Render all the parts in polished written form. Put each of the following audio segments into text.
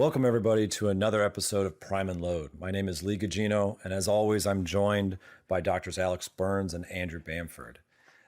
Welcome, everybody, to another episode of Prime and Load. My name is Lee Gugino, and as always, I'm joined by Doctors Alex Burns and Andrew Bamford.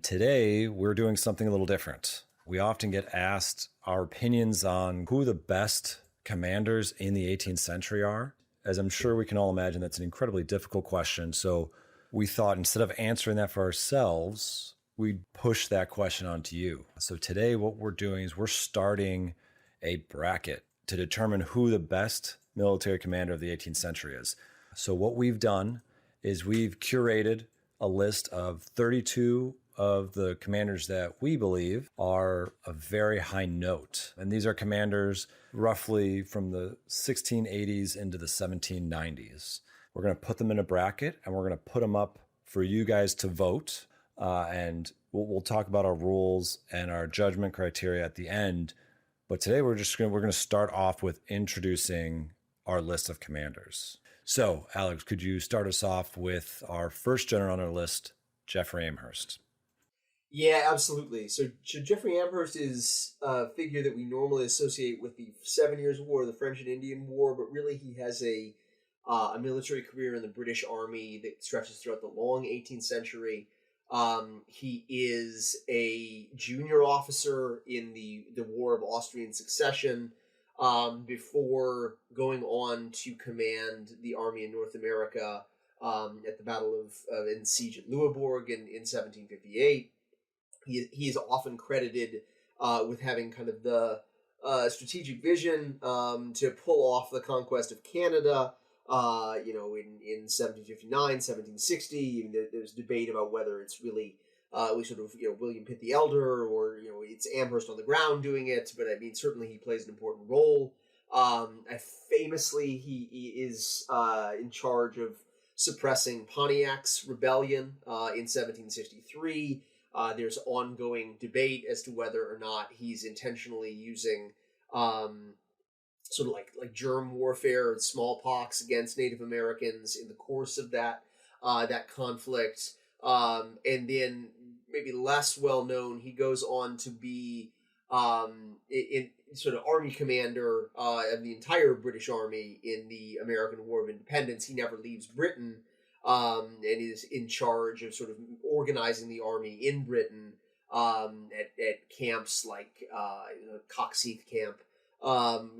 Today, we're doing something a little different. We often get asked our opinions on who the best commanders in the 18th century are. As I'm sure we can all imagine, that's an incredibly difficult question. So we thought instead of answering that for ourselves, we'd push that question onto you. So today, what we're doing is we're starting a bracket to determine who the best military commander of the 18th century is. So what we've done is we've curated a list of 32 of the commanders that we believe are a very high note. And these are commanders roughly from the 1680s into the 1790s. We're going to put them in a bracket and we're going to put them up for you guys to vote. And we'll talk about our rules and our judgment criteria at the end. But today we're going to start off with introducing our list of commanders. So, Alex, could you start us off with our first general on our list, Jeffrey Amherst? Yeah, absolutely. So Jeffrey Amherst is a figure that we normally associate with the 7 Years' War, the French and Indian War, but really he has a military career in the British Army that stretches throughout the long 18th century. He is a junior officer in the War of Austrian Succession before going on to command the army in North America at the Battle of and Siege at Louisbourg in 1758. He is often credited with having kind of the strategic vision to pull off the conquest of Canada. In 1759, 1760, there's debate about whether it's really William Pitt the Elder or it's Amherst on the ground doing it, but I mean certainly he plays an important role. Famously, he is in charge of suppressing Pontiac's rebellion in 1763. There's ongoing debate as to whether or not he's intentionally using sort of like germ warfare and smallpox against Native Americans in the course of that conflict. And then maybe less well known, he goes on to be in sort of army commander of the entire British Army in the American War of Independence. He never leaves Britain and is in charge of sort of organizing the army in Britain at camps like Coxheath Camp.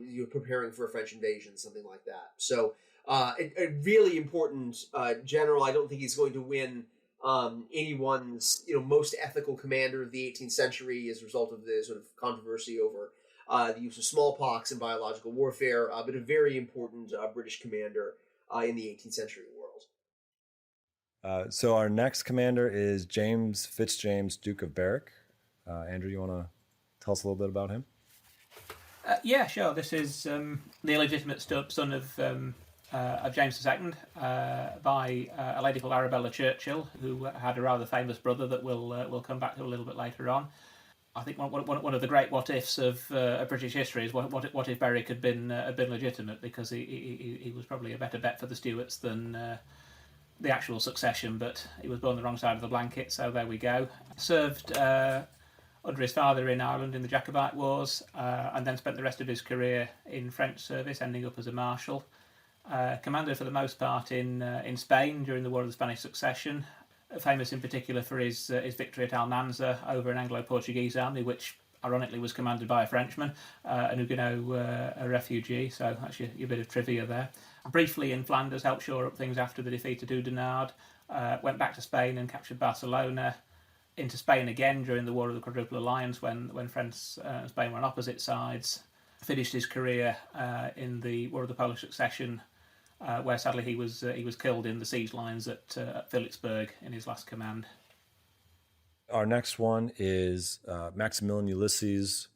You're preparing for a French invasion, something like that. So a really important general. I don't think he's going to win anyone's most ethical commander of the 18th century as a result of the sort of controversy over the use of smallpox and biological warfare, but a very important British commander in the 18th century world. So our next commander is James Fitzjames, Duke of Berwick. Andrew, you want to tell us a little bit about him? Yeah, sure. This is the illegitimate son of James II by a lady called Arabella Churchill, who had a rather famous brother that we'll come back to a little bit later on. I think one of the great what ifs of British history is what if Berwick had been legitimate, because he was probably a better bet for the Stuarts than the actual succession, but he was born the wrong side of the blanket, so there we go. Served under his father in Ireland in the Jacobite Wars, and then spent the rest of his career in French service, ending up as a marshal. Commanded for the most part in Spain during the War of the Spanish Succession, famous in particular for his victory at Almanza over an Anglo-Portuguese army, which ironically was commanded by a Frenchman, an Huguenot a refugee, so that's your bit of trivia there. Briefly in Flanders, helped shore up things after the defeat at Oudenarde, went back to Spain and captured Barcelona, into Spain again during the War of the Quadruple Alliance when France and Spain were on opposite sides. Finished his career in the War of the Polish Succession, where sadly he was killed in the siege lines at Philippsburg in his last command. Our next one is Maximilian Ulysses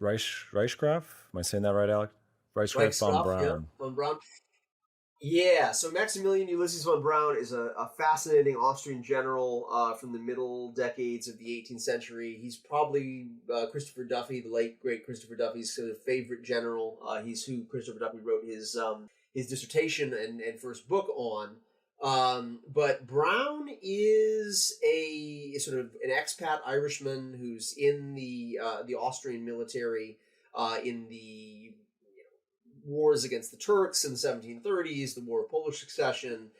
Reichsgraf. Am I saying that right, Alex? Reichsgraf von Braun. Yeah, von Braun. Yeah, so Maximilian Ulysses von Braun is a fascinating Austrian general from the middle decades of the 18th century. He's probably Christopher Duffy, the late great Christopher Duffy's sort of favorite general. He's who Christopher Duffy wrote his dissertation and first book on. But Braun is a sort of an expat Irishman who's in the Austrian military in the wars against the Turks in the 1730s, the War of Polish Succession.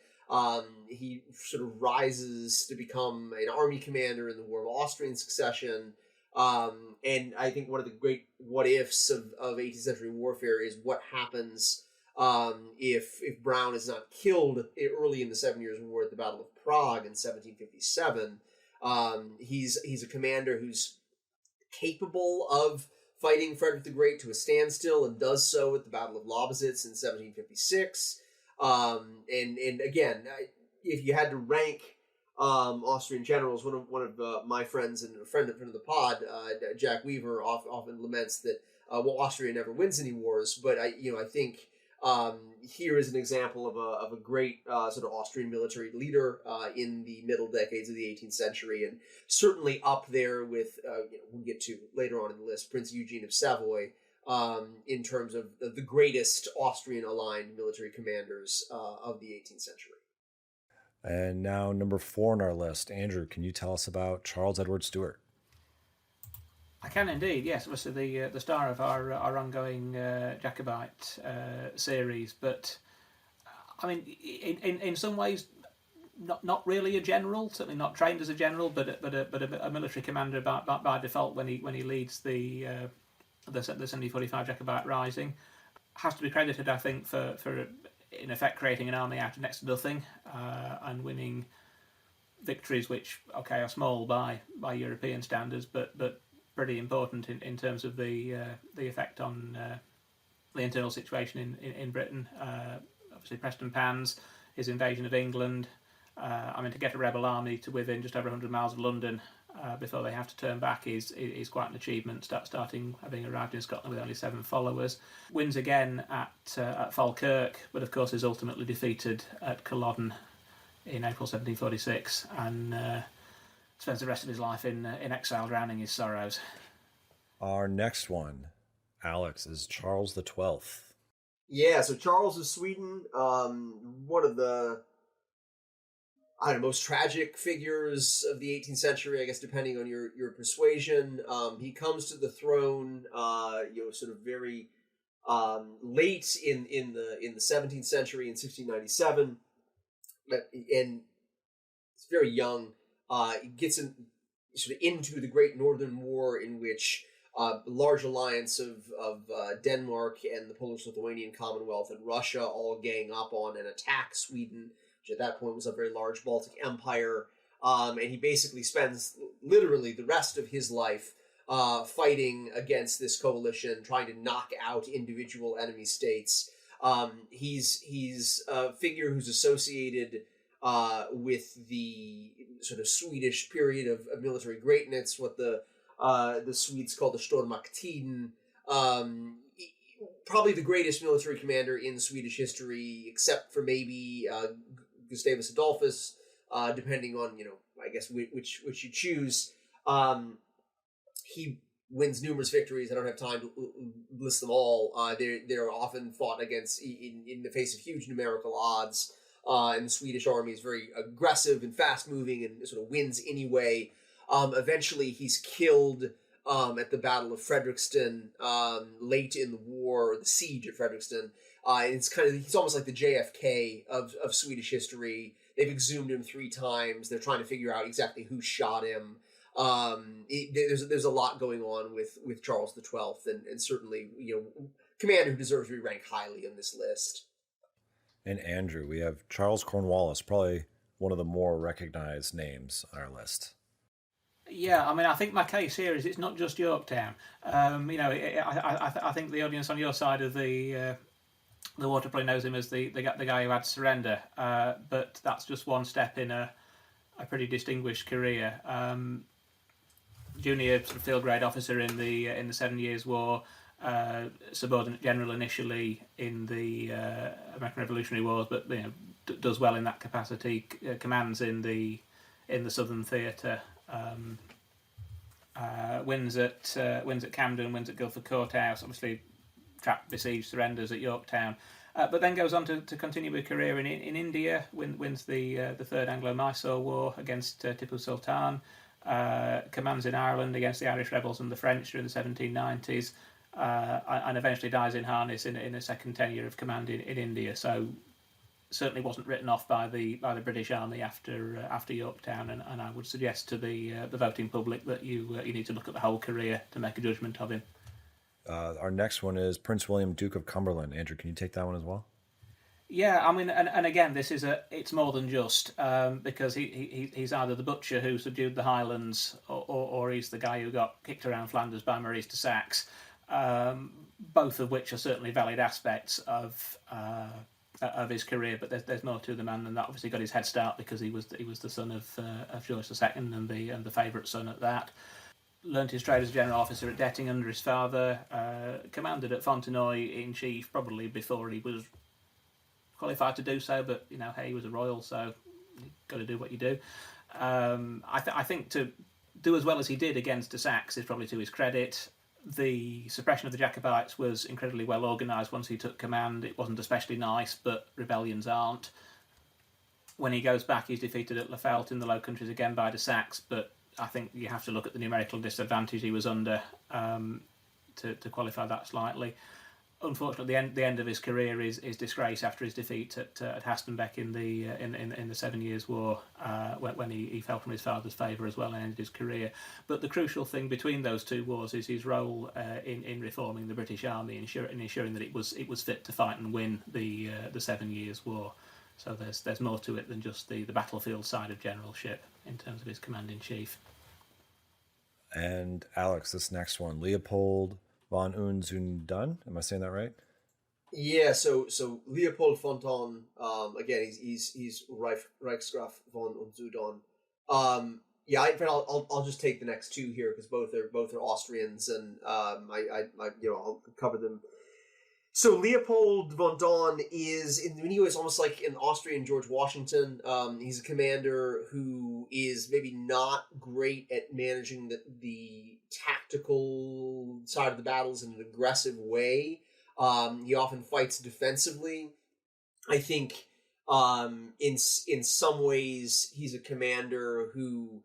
He sort of rises to become an army commander in the War of Austrian Succession. And I think one of the great what-ifs of 18th century warfare is what happens if Brown is not killed early in the Seven Years' War at the Battle of Prague in 1757. He's a commander who's capable of fighting Frederick the Great to a standstill, and does so at the Battle of Lobositz in 1756. And again, if you had to rank Austrian generals, one of my friends and a friend of the pod, Jack Weaver, often laments that Austria never wins any wars. But I think here is an example of a great sort of Austrian military leader in the middle decades of the 18th century, and certainly up there with we'll get to later on in the list, Prince Eugene of Savoy, in terms of the greatest Austrian-aligned military commanders of the 18th century. And now number 4 on our list. Andrew, can you tell us about Charles Edward Stuart? I can indeed, yes. Obviously the star of our ongoing Jacobite series, but I mean, in some ways, not really a general, certainly not trained as a general, but a military commander by default when he leads the 1745 Jacobite Rising. Has to be credited, I think, for in effect creating an army out of next to nothing and winning victories which, are small by European standards, but pretty important in terms of the effect on the internal situation in Britain. Obviously, Prestonpans, his invasion of England. To get a rebel army to within just over 100 miles of London before they have to turn back is quite an achievement. Starting having arrived in Scotland with only 7 followers, wins again at Falkirk, but of course is ultimately defeated at Culloden in April 1746, and spends the rest of his life in exile, drowning his sorrows. Our next one, Alex, is Charles the 12th. Yeah, so Charles of Sweden, one of the most tragic figures of the 18th century, I guess, depending on your persuasion. He comes to the throne, sort of very late in the 17th century in 1697, and it's very young. Gets into the Great Northern War, in which a large alliance of Denmark and the Polish-Lithuanian Commonwealth and Russia all gang up on and attack Sweden, which at that point was a very large Baltic empire. And he basically spends literally the rest of his life fighting against this coalition, trying to knock out individual enemy states. He's a figure who's associated with the sort of Swedish period of military greatness, what the Swedes call the Stormaktiden. Probably the greatest military commander in Swedish history, except for maybe Gustavus Adolphus, depending on I guess which you choose. He wins numerous victories. I don't have time to list them all. They're often fought against in the face of huge numerical odds. And the Swedish army is very aggressive and fast-moving and sort of wins anyway. Eventually, he's killed at the Battle of Frederikston late in the war, the siege of Frederikston. He's almost like the JFK of Swedish history. They've exhumed him 3 times. They're trying to figure out exactly who shot him. There's a lot going on with Charles the 12th, and certainly commander who deserves to be ranked highly on this list. And Andrew, we have Charles Cornwallis, probably one of the more recognized names on our list. Yeah, I think my case here is it's not just Yorktown. I think the audience on your side of the water probably knows him as the guy who had to surrender, but that's just one step in a pretty distinguished career. Junior sort of field grade officer in the 7 Years' War. Subordinate general initially in the American Revolutionary Wars, but does well in that capacity. Commands in the Southern Theatre. Wins at Camden, wins at Guildford Courthouse. Obviously, trapped, besieged, surrenders at Yorktown. But then goes on to continue a career in India. Wins the Third Anglo-Mysore War against Tipu Sultan. Commands in Ireland against the Irish rebels and the French during the 1790s. and eventually dies in harness in a second tenure of command in India. So certainly wasn't written off by the British Army after Yorktown, and I would suggest to the voting public that you need to look at the whole career to make a judgment of him. Our next one is Prince William, Duke of Cumberland. Andrew, can you take that one as well? Yeah, I mean, and again, it's more than just because he's either the butcher who subdued the Highlands, or he's the guy who got kicked around Flanders by Maurice de Saxe, both of which are certainly valid aspects of his career. But there's more to the man than that. Obviously, got his head start because he was the son of George II and the favourite son at that. Learned his trade as a general officer at Detting under his father. Commanded at Fontenoy in chief probably before he was qualified to do so, but hey, he was a royal, so you've got to do what you do. I think to do as well as he did against de Saxe is probably to his credit. The suppression of the Jacobites was incredibly well organised once he took command. It wasn't especially nice, but rebellions aren't. When he goes back, he's defeated at Lafelt in the Low Countries again by de Saxe, but I think you have to look at the numerical disadvantage he was under to qualify that slightly. Unfortunately, the end of his career is disgrace after his defeat at Hastenbeck in the 7 Years' War, when he fell from his father's favour as well and ended his career. But the crucial thing between those two wars is his role in reforming the British Army and ensuring that it was fit to fight and win the 7 Years' War. So there's more to it than just the battlefield side of generalship in terms of his command in chief. And Alex, this next one, Leopold von Unzundun. Am I saying that right? Yeah, so Leopold Fonton, again, he's Reichsgraf von Unzundun. Yeah, I'll just take the next two here because both are Austrians, and I'll cover them. So Leopold von Daun is in many ways almost like an Austrian George Washington. He's a commander who is maybe not great at managing the tactical side of the battles in an aggressive way. He often fights defensively. I think in some ways he's a commander who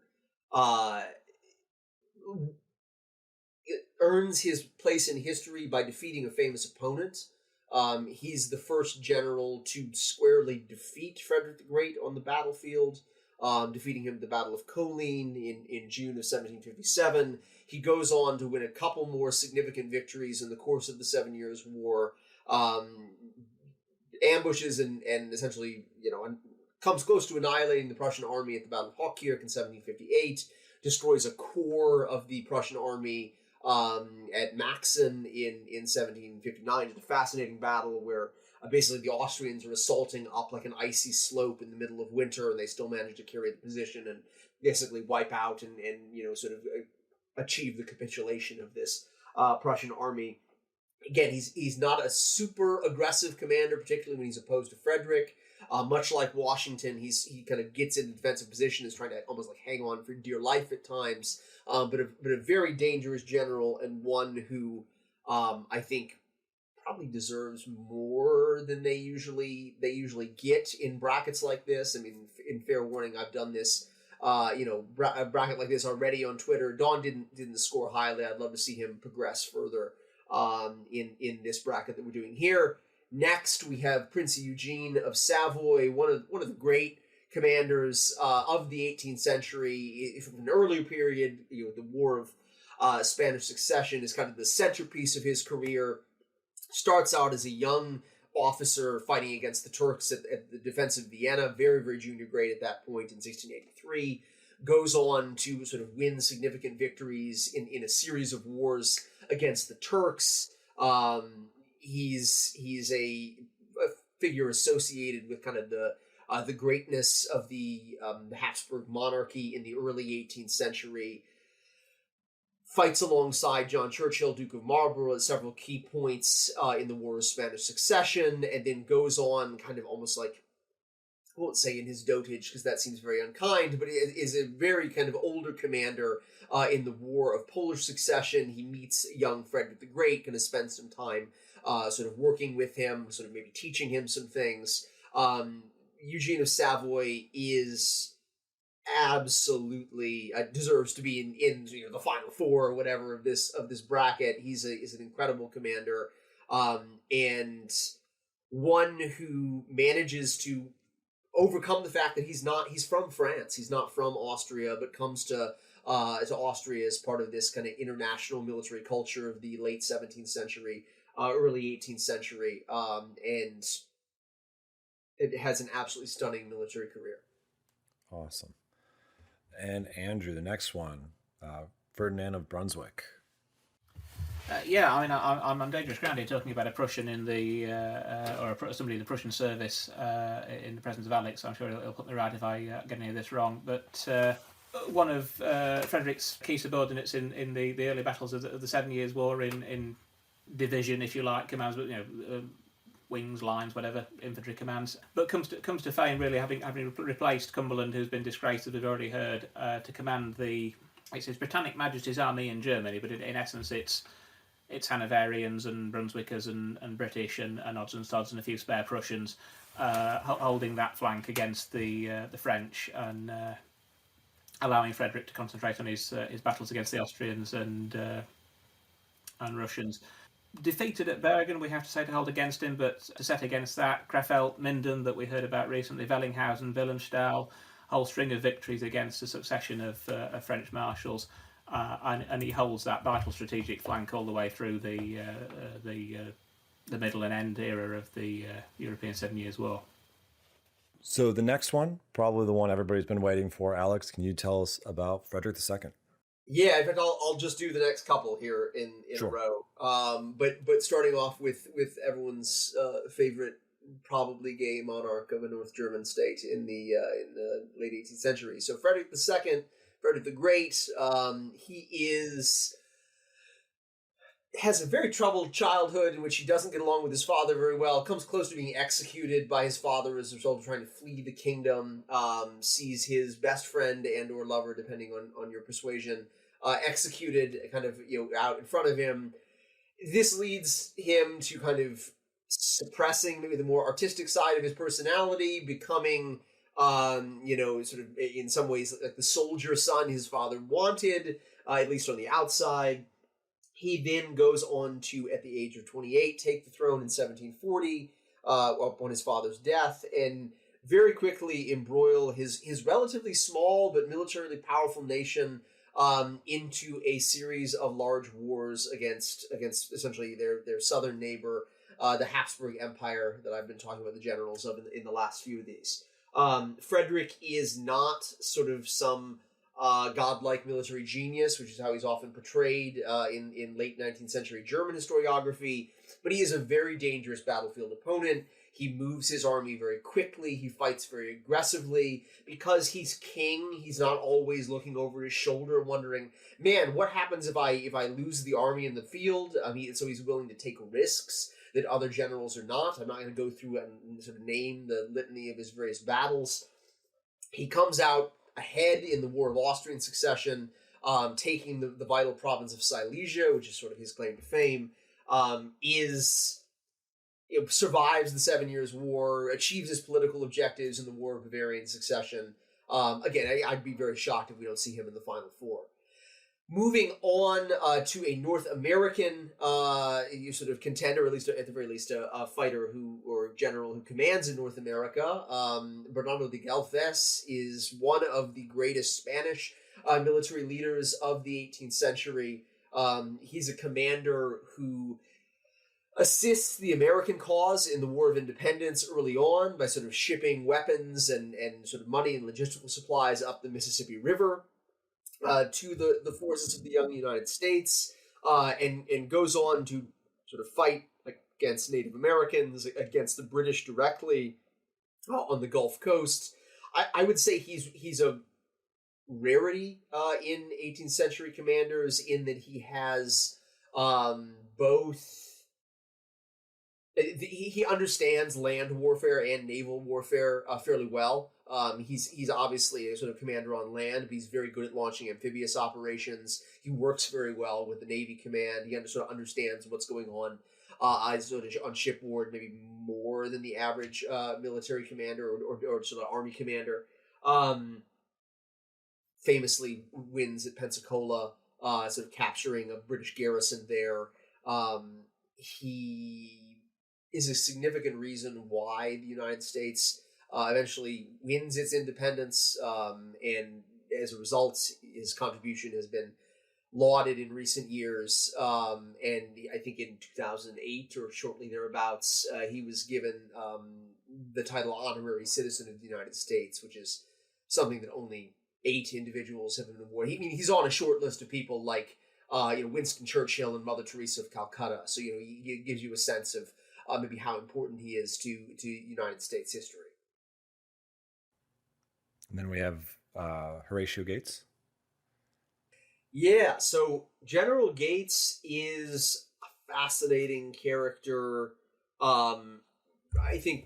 earns his place in history by defeating a famous opponent. He's the first general to squarely defeat Frederick the Great on the battlefield, defeating him at the Battle of Kolin in June of 1757. He goes on to win a couple more significant victories in the course of the 7 Years' War, ambushes and essentially, comes close to annihilating the Prussian army at the Battle of Hochkirch in 1758, destroys a corps of the Prussian army at Maxen in 1759. It's a fascinating battle where basically the Austrians are assaulting up like an icy slope in the middle of winter, and they still manage to carry the position and basically wipe out and sort of achieve the capitulation of this Prussian army. Again, he's not a super aggressive commander, particularly when he's opposed to Frederick. Much like Washington, he kind of gets in a defensive position, is trying to almost like hang on for dear life at times. But a very dangerous general, and one who I think probably deserves more than they usually get in brackets like this. I mean, in fair warning, I've done this a bracket like this already on Twitter. Don didn't score highly. I'd love to see him progress further in this bracket that we're doing here. Next, we have Prince Eugene of Savoy, one of the great commanders of the 18th century. From an earlier period, the War of Spanish Succession is kind of the centerpiece of his career. Starts out as a young officer fighting against the Turks at the defense of Vienna, very, very junior grade at that point in 1683. Goes on to sort of win significant victories in a series of wars against the Turks. He's a figure associated with kind of the greatness of the Habsburg monarchy in the early 18th century. Fights alongside John Churchill, Duke of Marlborough, at several key points in the War of Spanish Succession, and then goes on kind of almost like, I won't say in his dotage because that seems very unkind, but is a very kind of older commander in the War of Polish Succession. He meets young Frederick the Great, going to spend some time sort of working with him, sort of maybe teaching him some things. Eugene of Savoy is absolutely deserves to be in the final four or whatever of this bracket. He's an incredible commander, and one who manages to overcome the fact that he's from France, he's not from Austria, but comes to Austria as part of this kind of international military culture of the late 17th century, early 18th century, and it has an absolutely stunning military career. Awesome. And Andrew, the next one, Ferdinand of Brunswick. Yeah, I mean, I'm on dangerous ground here talking about a Prussian in the somebody in the Prussian service in the presence of Alex. So I'm sure he'll put me right if I get any of this wrong. But one of Frederick's key subordinates in the early battles of the 7 Years' War in division, if you like, commands, wings, lines, whatever, infantry commands, but comes to fame really having replaced Cumberland, who's been disgraced, as we've already heard, to command it's His Britannic Majesty's Army in Germany, but in essence it's Hanoverians and Brunswickers and British and odds and sods and a few spare Prussians holding that flank against the French and allowing Frederick to concentrate on his battles against the Austrians and Russians. Defeated at Bergen, we have to say, to hold against him, but to set against that, Krefeld, Minden, that we heard about recently, Wellinghausen, Wilhelmsthal, whole string of victories against a succession of French marshals, and he holds that vital strategic flank all the way through the middle and end era of the European 7 Years' War. So the next one, probably the one everybody's been waiting for. Alex, can you tell us about Frederick II? Yeah, in fact, I'll just do the next couple here in Sure. a row. But starting off with everyone's favorite, probably gay monarch of a North German state in the late 18th century. So Frederick II, Frederick the Great, has a very troubled childhood in which he doesn't get along with his father very well, comes close to being executed by his father as a result of trying to flee the kingdom, sees his best friend and or lover, depending on your persuasion, executed kind of out in front of him. This leads him to kind of suppressing maybe the more artistic side of his personality, becoming sort of in some ways like the soldier son his father wanted, at least on the outside. He then goes on to, at the age of 28, take the throne in 1740 upon his father's death, and very quickly embroil his relatively small but militarily powerful nation into a series of large wars against essentially their southern neighbor, the Habsburg Empire that I've been talking about the generals of in the last few of these. Frederick is not sort of some godlike military genius, which is how he's often portrayed in late 19th century German historiography, but he is a very dangerous battlefield opponent. He moves his army very quickly. He fights very aggressively. Because he's king, he's not always looking over his shoulder wondering, man, what happens if I lose the army in the field? So he's willing to take risks that other generals are not. I'm not going to go through and sort of name the litany of his various battles. He comes out ahead in the War of Austrian Succession, taking the vital province of Silesia, which is sort of his claim to fame, survives the 7 Years' War, achieves his political objectives in the War of Bavarian Succession. Again, I'd be very shocked if we don't see him in the Final Four. Moving on to a North American sort of contender, at least at the very least a fighter or general who commands in North America. Bernardo de Galvez is one of the greatest Spanish military leaders of the 18th century. He's a commander who assists the American cause in the War of Independence early on by sort of shipping weapons and sort of money and logistical supplies up the Mississippi River to the forces of the young United States, and goes on to sort of fight against Native Americans, against the British directly on the Gulf Coast. I would say he's a rarity in 18th century commanders in that he has both. He understands land warfare and naval warfare fairly well. He's obviously a sort of commander on land, but he's very good at launching amphibious operations. He works very well with the Navy command. He sort of understands what's going on sort of on shipboard, maybe more than the average military commander or sort of army commander. famously wins at Pensacola, sort of capturing a British garrison there. He is a significant reason why the United States eventually wins its independence, and as a result, his contribution has been lauded in recent years. And I think in 2008 or shortly thereabouts, he was given the title Honorary Citizen of the United States, which is something that only 8 individuals have been awarded. I mean, he's on a short list of people like Winston Churchill and Mother Teresa of Calcutta. So it gives you a sense of maybe how important he is to United States history. And then we have Horatio Gates. Yeah, so General Gates is a fascinating character. I think,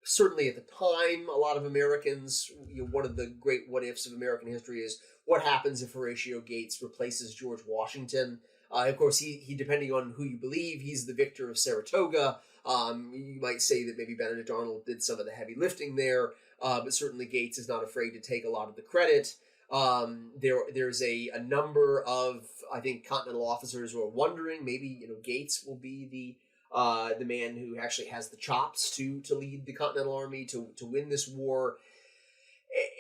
certainly at the time, a lot of Americans, one of the great what ifs of American history is what happens if Horatio Gates replaces George Washington. Of course, he depending on who you believe, he's the victor of Saratoga. You might say that maybe Benedict Arnold did some of the heavy lifting there, but certainly Gates is not afraid to take a lot of the credit. There's a number of, I think, Continental officers who are wondering maybe Gates will be the man who actually has the chops to lead the Continental Army to win this war.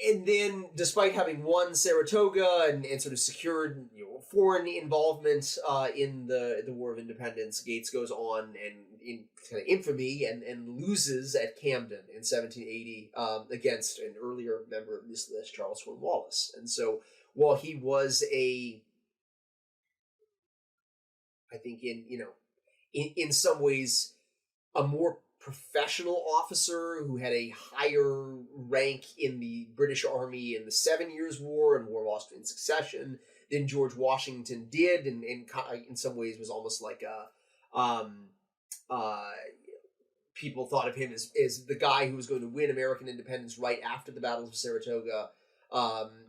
And then, despite having won Saratoga and sort of secured foreign involvement in the War of Independence, Gates goes on and in kind of infamy and loses at Camden in 1780 against an earlier member of this list, Charles Cornwallis. And so, while he was I think in some ways a more professional officer who had a higher rank in the British Army in the 7 Years' War and War of Austrian Succession than George Washington did, and in some ways was almost like people thought of him as the guy who was going to win American independence right after the battles of Saratoga,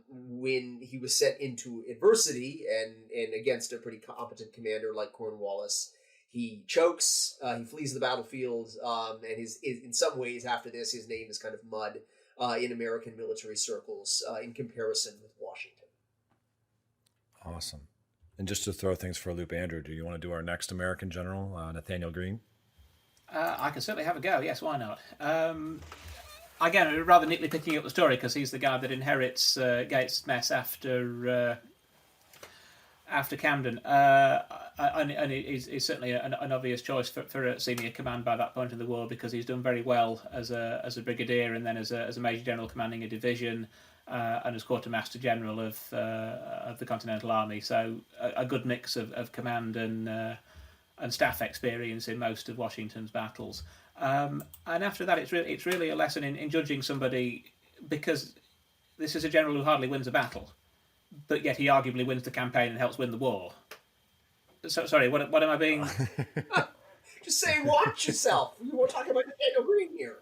when he was set into adversity and against a pretty competent commander like Cornwallis. He chokes, he flees the battlefield, and in some ways after this, his name is kind of mud in American military circles in comparison with Washington. Awesome. And just to throw things for a loop, Andrew, do you want to do our next American general, Nathaniel Greene? I can certainly have a go, yes, why not? Again, rather neatly picking up the story, because he's the guy that inherits Gates' mess after Camden, and he's certainly an obvious choice for a senior command by that point in the war, because he's done very well as a brigadier and then as a major general commanding a division, and as quartermaster general of the Continental Army. So a good mix of command and staff experience in most of Washington's battles. And after that, it's really a lesson in judging somebody, because this is a general who hardly wins a battle, but yet he arguably wins the campaign and helps win the war. So, sorry, what am I being? Just say, watch yourself. We're talking about Nathaniel Greene here.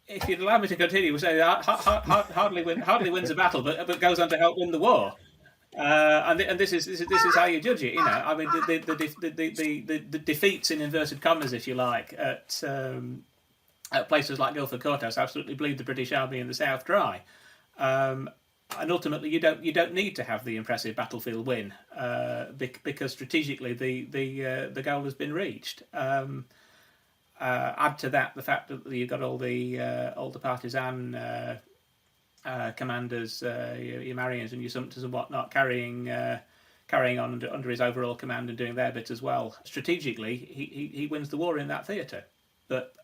If you'd allow me to continue, we'll say hardly wins a battle, but goes on to help win the war. And this is how you judge it. I mean, the defeats in inverted commas, if you like, at places like Guilford Courthouse absolutely bleed the British Army in the South dry. And ultimately, you don't need to have the impressive battlefield win, because strategically the goal has been reached. Add to that the fact that you've got all the partisan commanders, your Marions and your Sumters and whatnot, carrying on under his overall command and doing their bit as well. Strategically, he wins the war in that theatre. But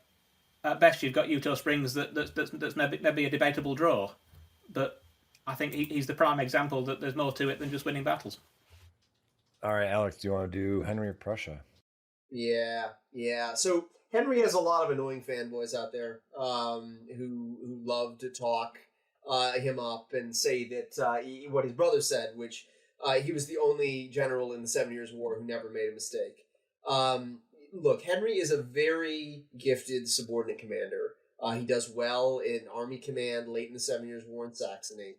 at best, you've got Eutaw Springs that's maybe a debatable draw. But I think he's the prime example that there's more to it than just winning battles. All right, Alex, do you want to do Henry of Prussia? Yeah. So Henry has a lot of annoying fanboys out there who love to talk him up and say that what his brother said, which he was the only general in the 7 Years' War who never made a mistake. Look, Henry is a very gifted subordinate commander. He does well in army command late in the 7 Years' War in Saxony.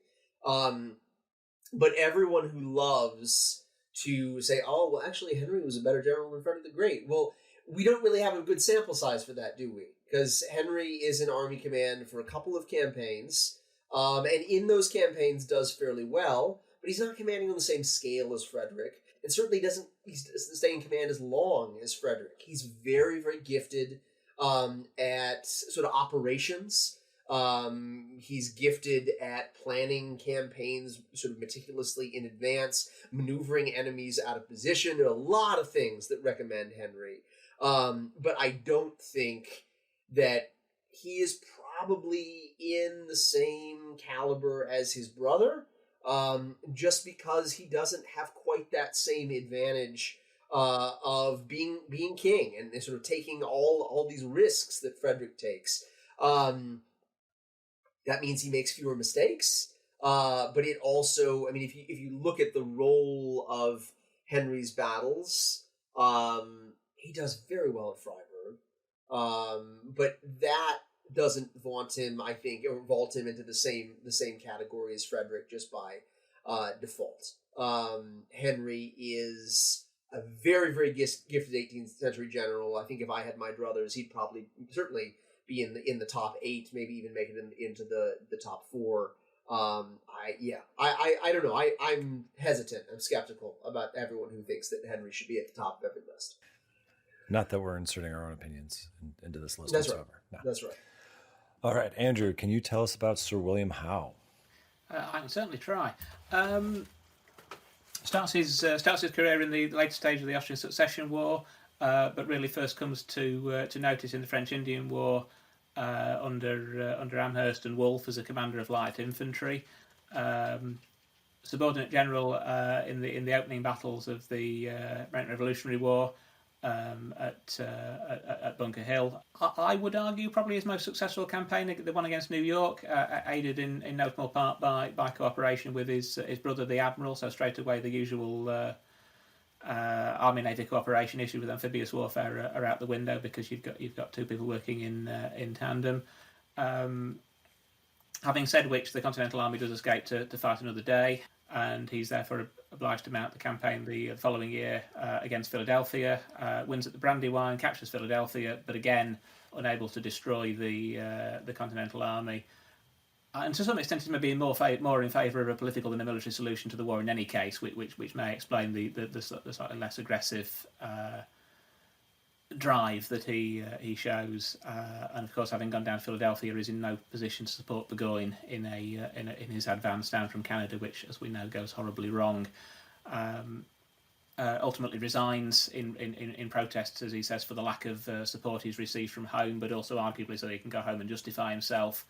But everyone who loves to say, oh, well, actually, Henry was a better general than Frederick the Great. Well, we don't really have a good sample size for that, do we? Because Henry is in army command for a couple of campaigns. and in those campaigns does fairly well, but he's not commanding on the same scale as Frederick, and certainly doesn't stay in command as long as Frederick. He's very, very gifted at sort of operations. He's gifted at planning campaigns sort of meticulously in advance, maneuvering enemies out of position. There are a lot of things that recommend Henry, but I don't think that he is probably in the same caliber as his brother, just because he doesn't have quite that same advantage of being king and sort of taking all these risks that Frederick takes. That means he makes fewer mistakes, but it also, I mean, if you look at the role of Henry's battles, he does very well at Freiburg, but that doesn't vault him into the same category as Frederick just by default. Henry is a very, very gifted 18th century general. I think if I had my druthers, he'd certainly be in the top 8, maybe even make it into the top 4. I don't know. I'm hesitant. I'm skeptical about everyone who thinks that Henry should be at the top of every list. Not that we're inserting our own opinions into this list That's whatsoever. right. No. That's right. All right, Andrew, can you tell us about Sir William Howe? I can certainly try. Starts his career in the later stage of the Austrian Succession War, but really first comes to notice in the French Indian War under Amherst and Wolfe as a commander of light infantry, subordinate general in the opening battles of the American Revolutionary War at Bunker Hill. I would argue probably his most successful campaign, the one against New York, aided in no small part by cooperation with his brother, the Admiral. So straight away the usual Army-Navy cooperation issue with amphibious warfare are out the window, because you've got two people working in tandem. Having said which, the Continental Army does escape to fight another day, and he's therefore obliged to mount the campaign the following year against Philadelphia, wins at the Brandywine, captures Philadelphia, but again unable to destroy the Continental Army. And to some extent, he may be more in favour of a political than a military solution to the war in any case, which may explain the slightly less aggressive drive that he shows. And of course, having gone down to Philadelphia, is in no position to support Burgoyne in his advance down from Canada, which, as we know, goes horribly wrong. Ultimately resigns in protests, as he says, for the lack of support he's received from home, but also arguably so he can go home and justify himself.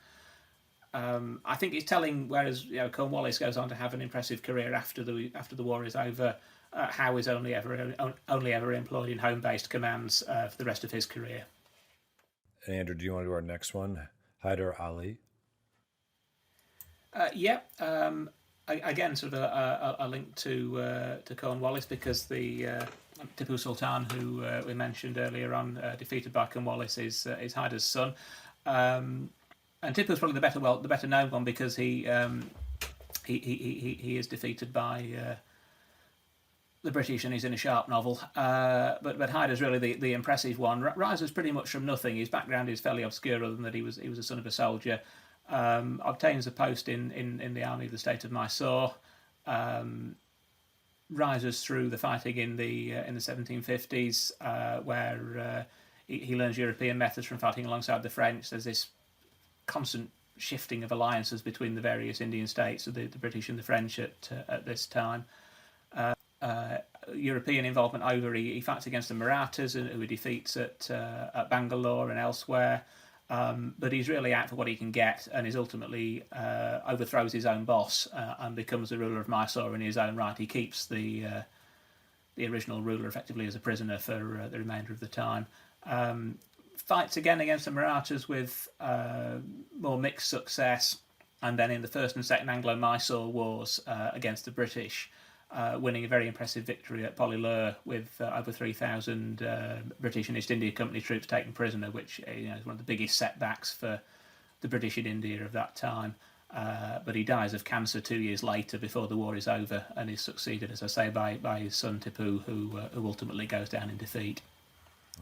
I think it's telling. Whereas Cornwallis goes on to have an impressive career after the war is over, Howe is only ever employed in home-based commands for the rest of his career. Andrew, do you want to do our next one, Hyder Ali? Again, sort of a link to Cornwallis, because the Tipu Sultan, who we mentioned earlier on, defeated by Cornwallis, is Hyder's son. And Tipu's probably the better known one, because he is defeated by the British, and he's in a Sharp novel. But Hyder's really the impressive one. Rises pretty much from nothing. His background is fairly obscure, other than that he was a son of a soldier. Obtains a post in the army of the state of Mysore. Rises through the fighting in the 1750s, where he learns European methods from fighting alongside the French. There's this constant shifting of alliances between the various Indian states, the British and the French at this time. European involvement over, he fights against the Marathas, who he defeats at Bangalore and elsewhere. But he's really out for what he can get, and is ultimately overthrows his own boss and becomes the ruler of Mysore in his own right. He keeps the original ruler effectively as a prisoner for the remainder of the time. Fights again against the Marathas with more mixed success, and then in the First and Second Anglo-Mysore Wars against the British, winning a very impressive victory at Pollilur with over 3,000 British and East India Company troops taken prisoner, which is one of the biggest setbacks for the British in India of that time. But he dies of cancer 2 years later, before the war is over, and is succeeded, as I say, by his son Tipu, who ultimately goes down in defeat.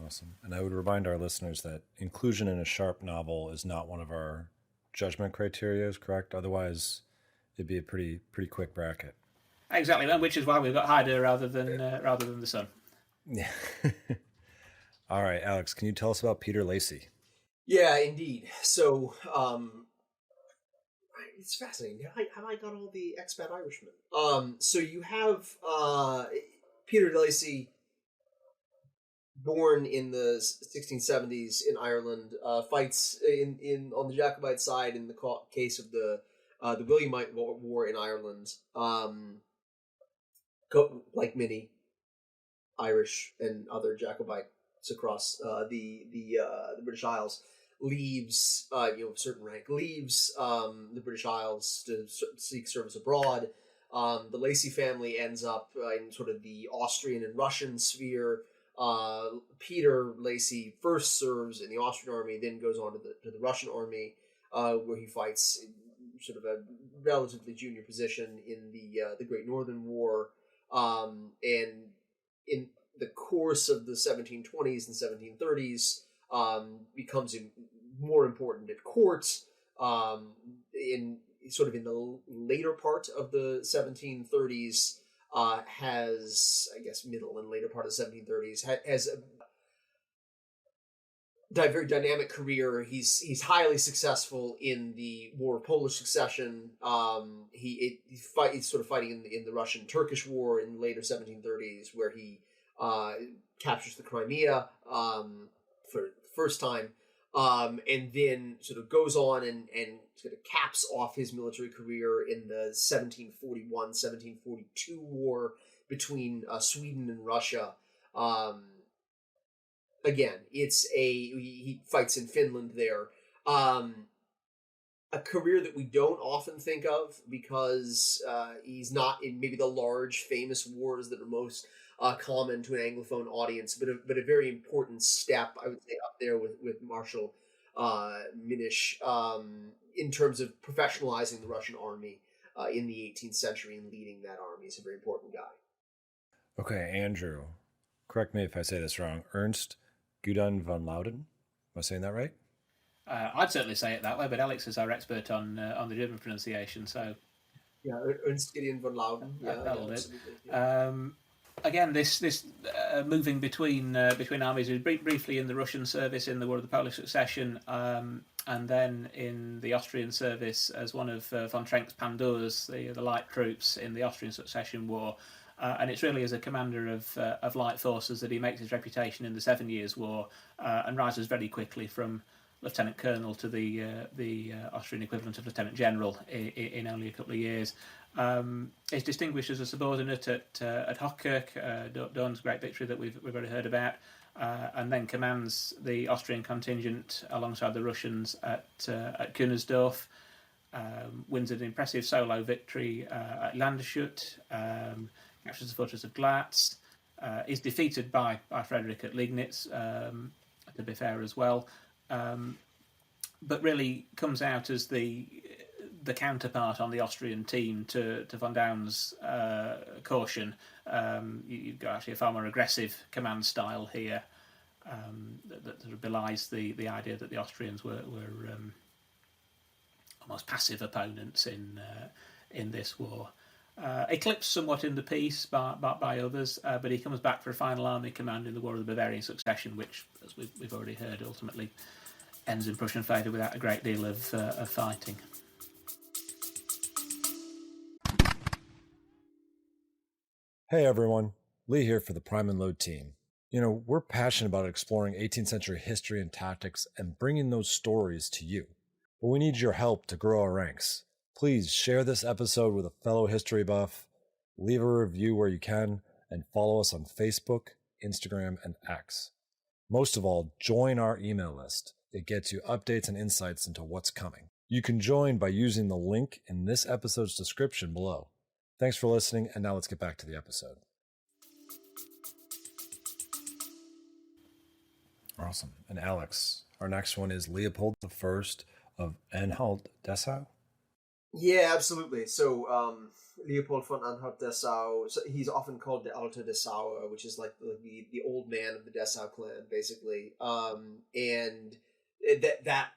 Awesome. And I would remind our listeners that inclusion in a Sharp novel is not one of our judgment criteria is correct. Otherwise, it'd be a pretty quick bracket. Exactly, which is why we've got Haida rather than the son. Yeah. All right, Alex, can you tell us about Peter Lacey? Yeah, indeed. So, it's fascinating. Have I got all the expat Irishmen? So you have Peter Lacey, born in the 1670s in Ireland, fights in on the Jacobite side in the case of the Williamite War in Ireland. Like many Irish and other Jacobites across the British Isles, leaves of certain rank, leaves the British Isles to seek service abroad. The Lacey family ends up in sort of the Austrian and Russian sphere. Peter Lacey first serves in the Austrian army, then goes on to the Russian army, where he fights in sort of a relatively junior position in the Great Northern War. And in the course of the 1720s and 1730s, becomes more important at court. In the later part of the 1730s, has, I guess, middle and later part of the 1730s, has a very dynamic career. He's highly successful in the War of Polish Succession. He's sort of fighting in the Russian-Turkish War in the later 1730s, where he captures the Crimea for the first time, and then sort of goes on and sort of caps off his military career in the 1741-1742 war between Sweden and Russia. Again, he fights in Finland there. A career that we don't often think of because he's not in maybe the large famous wars that are most common to an Anglophone audience, but a very important step, I would say, up there with Marshal Minish in terms of professionalizing the Russian army in the 18th century and leading that army. He's a very important guy. Okay, Andrew, correct me if I say this wrong. Ernst Gudon von Lauden? Am I saying that right? I'd certainly say it that way, but Alex is our expert on the German pronunciation, so yeah, Ernst Gideon von Lauden. Yeah, that'll do. Yeah. Again, this moving between armies, is briefly in the Russian service in the War of the Polish Succession, and then in the Austrian service as one of von Trenk's Pandours, the light troops in the Austrian Succession War. And it's really as a commander of light forces that he makes his reputation in the 7 Years' War, and rises very quickly from lieutenant colonel to the Austrian equivalent of lieutenant general in only a couple of years. He's distinguished as a subordinate at Hochkirch, Dorn's great victory that we've already heard about, and then commands the Austrian contingent alongside the Russians at Kunersdorf. Wins an impressive solo victory at Landeshut. Captures the fortress of Glatz, is defeated by Frederick at Liegnitz, to be fair as well, but really comes out as the counterpart on the Austrian team to von Daun's caution. You've got actually a far more aggressive command style here that sort of belies the idea that the Austrians were almost passive opponents in this war. Eclipsed somewhat in the peace by others, but he comes back for a final army command in the War of the Bavarian Succession, which, as we've already heard, ultimately ends in Prussian favour without a great deal of fighting. Hey everyone, Lee here for the Prime and Load team. We're passionate about exploring 18th century history and tactics and bringing those stories to you. But we need your help to grow our ranks. Please share this episode with a fellow history buff, leave a review where you can, and follow us on Facebook, Instagram, and X. Most of all, join our email list. It gets you updates and insights into what's coming. You can join by using the link in this episode's description below. Thanks for listening, and now let's get back to the episode. Awesome. And Alex, our next one is Leopold I of Anhalt-Dessau. Yeah, absolutely. So, Leopold von Anhalt-Dessau, so he's often called the Alte Dessauer, which is like the old man of the Dessau clan, basically. And that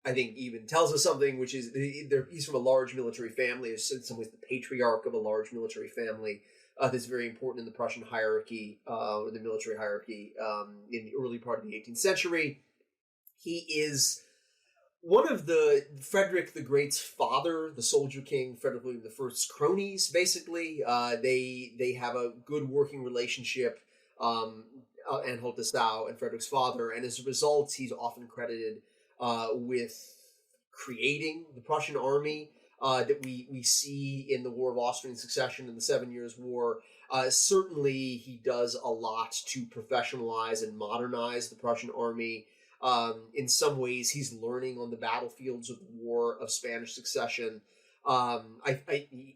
I think even tells us something, which is he's from a large military family. Is in some ways the patriarch of a large military family. That's very important in the Prussian hierarchy, or the military hierarchy, in the early part of the 18th century. He is one of the Frederick the Great's father, the soldier king, Frederick William I's cronies. Basically, they have a good working relationship. Anhalt Dessau and Frederick's father, and as a result, he's often credited with creating the Prussian army that we see in the War of Austrian Succession and the 7 Years' War. Certainly, he does a lot to professionalize and modernize the Prussian army. In some ways, he's learning on the battlefields of the War of Spanish Succession.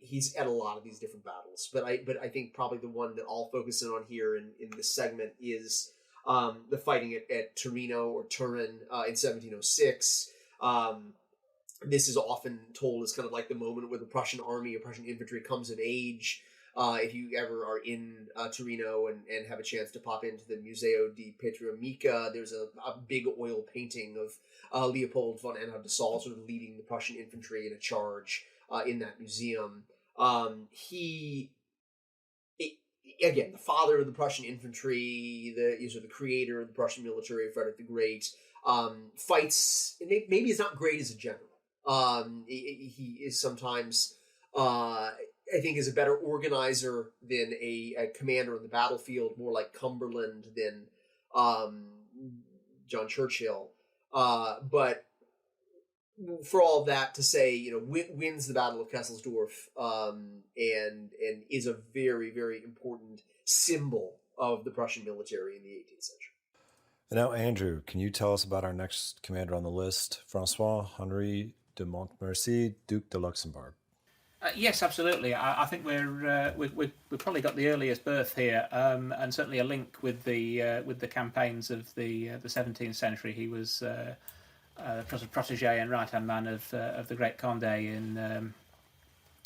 He's at a lot of these different battles, but I think probably the one that I'll focus in on here in this segment is the fighting at Torino or Turin in 1706. This is often told as kind of like the moment where the Prussian army or Prussian infantry comes of age. If you ever are in Torino and have a chance to pop into the Museo di Pietra Mica, there's a big oil painting of Leopold von Anhalt-Dessau sort of leading the Prussian infantry in a charge in that museum. Again, the father of the Prussian infantry, the creator of the Prussian military, Frederick the Great, fights. Maybe he's not great as a general. He is sometimes, I think, is a better organizer than a commander on the battlefield, more like Cumberland than John Churchill. But for all of that to say, wins the Battle of Kesselsdorf, and is a very, very important symbol of the Prussian military in the 18th century. And now, Andrew, can you tell us about our next commander on the list, Francois Henri de Montmorency, Duke de Luxembourg? Yes, absolutely. I think we've probably got the earliest birth here, and certainly a link with the campaigns of the 17th century. He was protege and right hand man of the Great Condé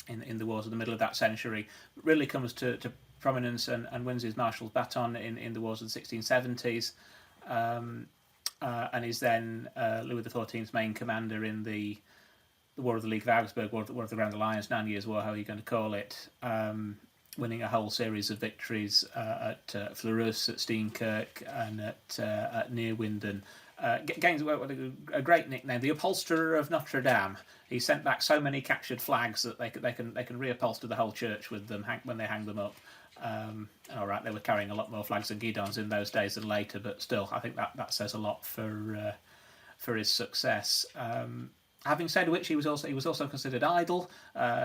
in the wars of the middle of that century. Really comes to prominence and wins his marshal's baton in the wars of the 1670s, and is then Louis XIV's main commander in the War of the League of Augsburg, War of the Grand Alliance, 9 Years' War, how are you going to call it, winning a whole series of victories at Fleurus, at Steenkirk, and at Neerwinden. Gains a great nickname, the Upholsterer of Notre Dame. He sent back so many captured flags that they can reupholster the whole church with them when they hang them up. All right, they were carrying a lot more flags and guidons in those days than later, but still, I think that says a lot for his success. Having said which, he was also considered idle.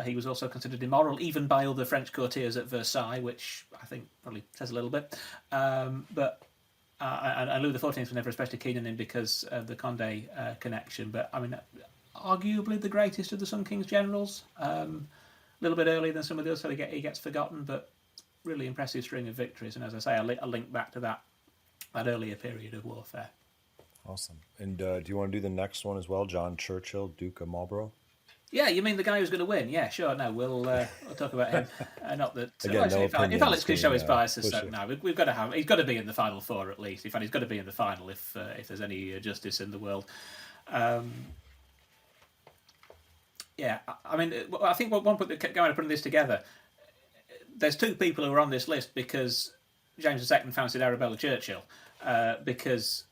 He was also considered immoral, even by other French courtiers at Versailles, which I think probably says a little bit. And Louis XIV was never especially keen on him because of the Condé connection. But I mean, arguably the greatest of the Sun King's generals. A little bit earlier than some of the others, so he gets forgotten. But really impressive string of victories, and as I say, a link back to that earlier period of warfare. Awesome. And do you want to do the next one as well? John Churchill, Duke of Marlborough? Yeah, you mean the guy who's going to win? Yeah, sure. No, we'll talk about him. Not that. Again, no if Alex can show his biases, so no, we've got to have. He's got to be in the final four at least. In fact, he's got to be in the final if there's any justice in the world. Yeah, I mean, I think one point that going to putting this together. There's two people who are on this list because James II fancied Arabella Churchill, because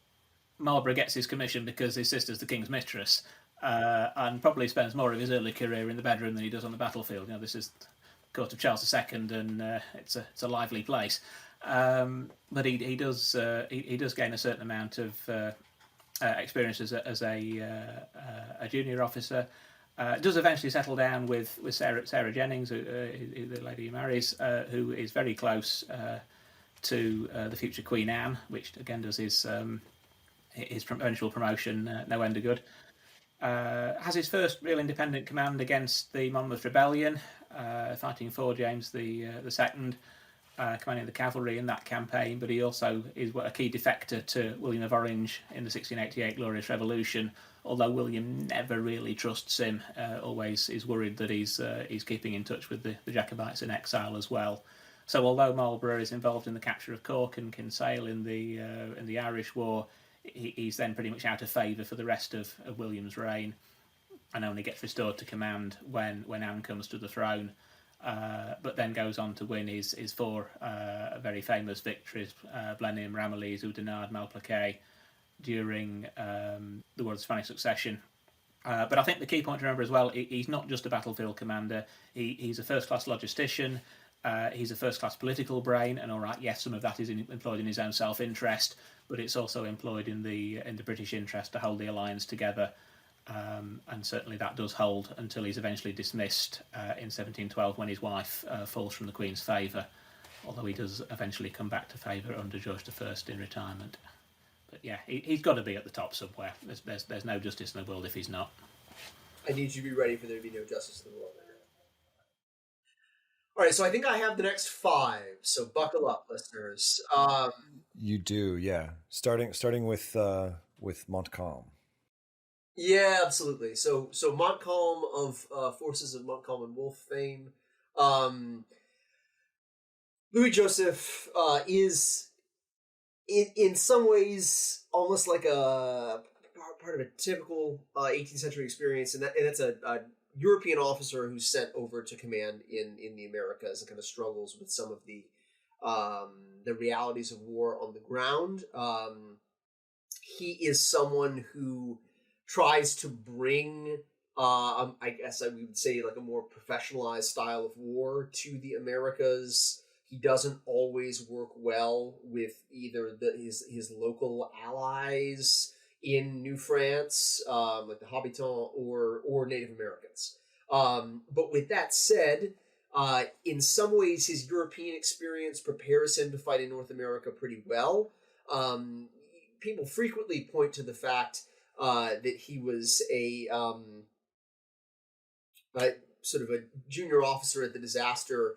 Marlborough gets his commission because his sister's the king's mistress, and probably spends more of his early career in the bedroom than he does on the battlefield. This is the court of Charles II, and it's a lively place. But he does gain a certain amount of experience as a junior officer. Does eventually settle down with Sarah Jennings, the lady he marries, who is very close to the future Queen Anne, which again does his eventual promotion no end of good. Has his first real independent command against the Monmouth Rebellion, fighting for James the Second, commanding the cavalry in that campaign. But he also is a key defector to William of Orange in the 1688 Glorious Revolution. Although William never really trusts him, always is worried that he's keeping in touch with the Jacobites in exile as well. So although Marlborough is involved in the capture of Cork and Kinsale in the Irish War, he's then pretty much out of favour for the rest of William's reign, and only gets restored to command when Anne comes to the throne. But then goes on to win his four very famous victories, Blenheim, Ramillies, Oudenarde, Malplaquet, during the War of the Spanish Succession. But I think the key point to remember as well, he's not just a battlefield commander. He's a first-class logistician. He's a first-class political brain, and all right, yes, some of that is employed in his own self-interest, but it's also employed in the British interest to hold the alliance together. And certainly that does hold until he's eventually dismissed in 1712 when his wife falls from the Queen's favour, although he does eventually come back to favour under George I in retirement. But yeah, he's got to be at the top somewhere. There's no justice in the world if he's not. I need you to be ready for there to be no justice in the world. All right, so I think I have the next 5, so buckle up, listeners. You do, yeah. Starting with Montcalm. Yeah, absolutely. So Montcalm of Forces of Montcalm and Wolfe fame. Louis Joseph is in some ways almost like a part of a typical 18th century experience, and that's a European officer who's sent over to command in the Americas and kind of struggles with some of the realities of war on the ground. He is someone who tries to bring, I guess I would say, like a more professionalized style of war to the Americas. He doesn't always work well with either his local allies in New France, like the Habitants, or Native Americans. But with that said, in some ways, his European experience prepares him to fight in North America pretty well. People frequently point to the fact that he was a sort of a junior officer at the disaster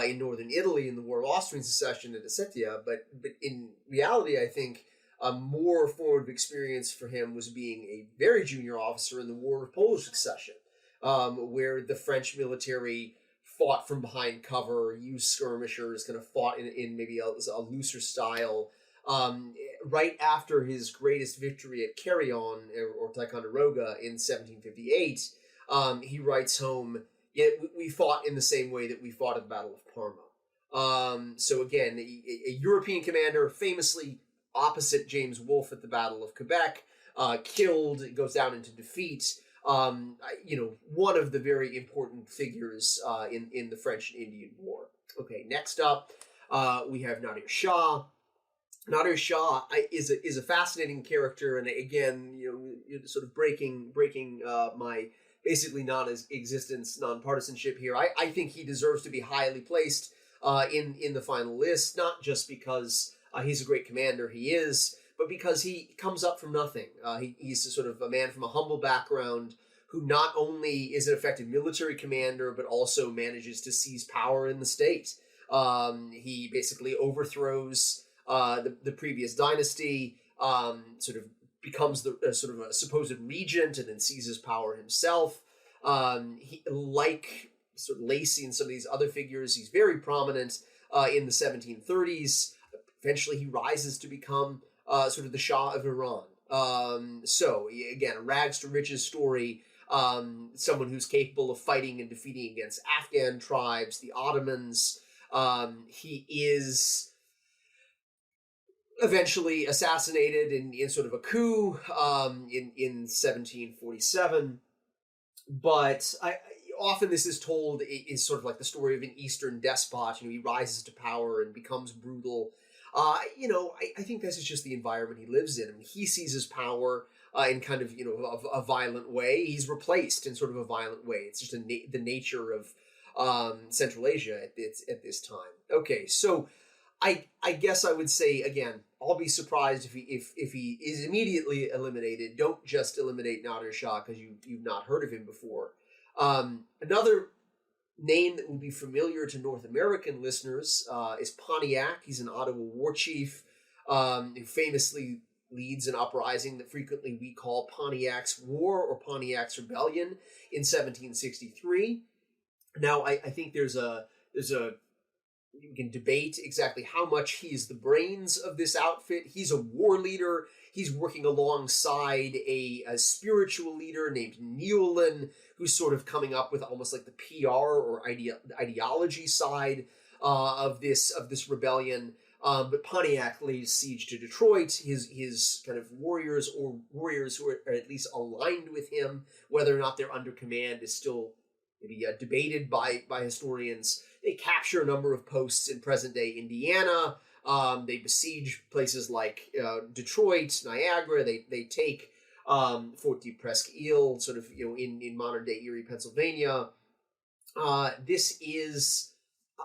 in northern Italy in the War of Austrian Succession at Ossetia, but in reality, I think a more formative experience for him was being a very junior officer in the War of Polish Succession, where the French military fought from behind cover, used skirmishers, kind of fought in maybe a looser style. Right after his greatest victory at Carillon or Ticonderoga in 1758, he writes home, "Yet we fought in the same way that we fought at the Battle of Parma." So again, a European commander, famously opposite James Wolfe at the Battle of Quebec, killed, goes down into defeat. One of the very important figures in the French and Indian War. Okay, next up, we have Nadir Shah. Nadir Shah is a fascinating character, and again, sort of breaking my basically non-existence, non-partisanship here. I think he deserves to be highly placed in the final list, not just because he's a great commander, he is, but because he comes up from nothing. He's sort of a man from a humble background who not only is an effective military commander, but also manages to seize power in the state. He basically overthrows the previous dynasty, sort of becomes the sort of a supposed regent, and then seizes power himself. He, like sort of Lacy and some of these other figures, he's very prominent in the 1730s. Eventually, he rises to become sort of the Shah of Iran. So again, a rags to riches story. Someone who's capable of fighting and defeating against Afghan tribes, the Ottomans. He is eventually assassinated in sort of a coup in 1747. But often this is told is sort of like the story of an Eastern despot. He rises to power and becomes brutal. I think this is just the environment he lives in. I mean, he seizes power in kind of, a violent way. He's replaced in sort of a violent way. It's just the nature of Central Asia at this time. Okay, so I guess I would say, again, I'll be surprised if he is immediately eliminated. Don't just eliminate Nadir Shah because you've not heard of him before. Another name that will be familiar to North American listeners is Pontiac. He's an Ottawa war chief who famously leads an uprising that frequently we call Pontiac's War or Pontiac's Rebellion in 1763. Now, I think there's a you can debate exactly how much he is the brains of this outfit. He's a war leader. he's working alongside a spiritual leader named Neolin, who's sort of coming up with almost like the PR or ideology side of this rebellion. But Pontiac lays siege to Detroit. His kind of warriors who are at least aligned with him, whether or not they're under command, is still maybe debated by historians. They capture a number of posts in present-day Indiana. They besiege places like Detroit, Niagara. They take Fort de Presque Isle, sort of in modern-day Erie, Pennsylvania. This is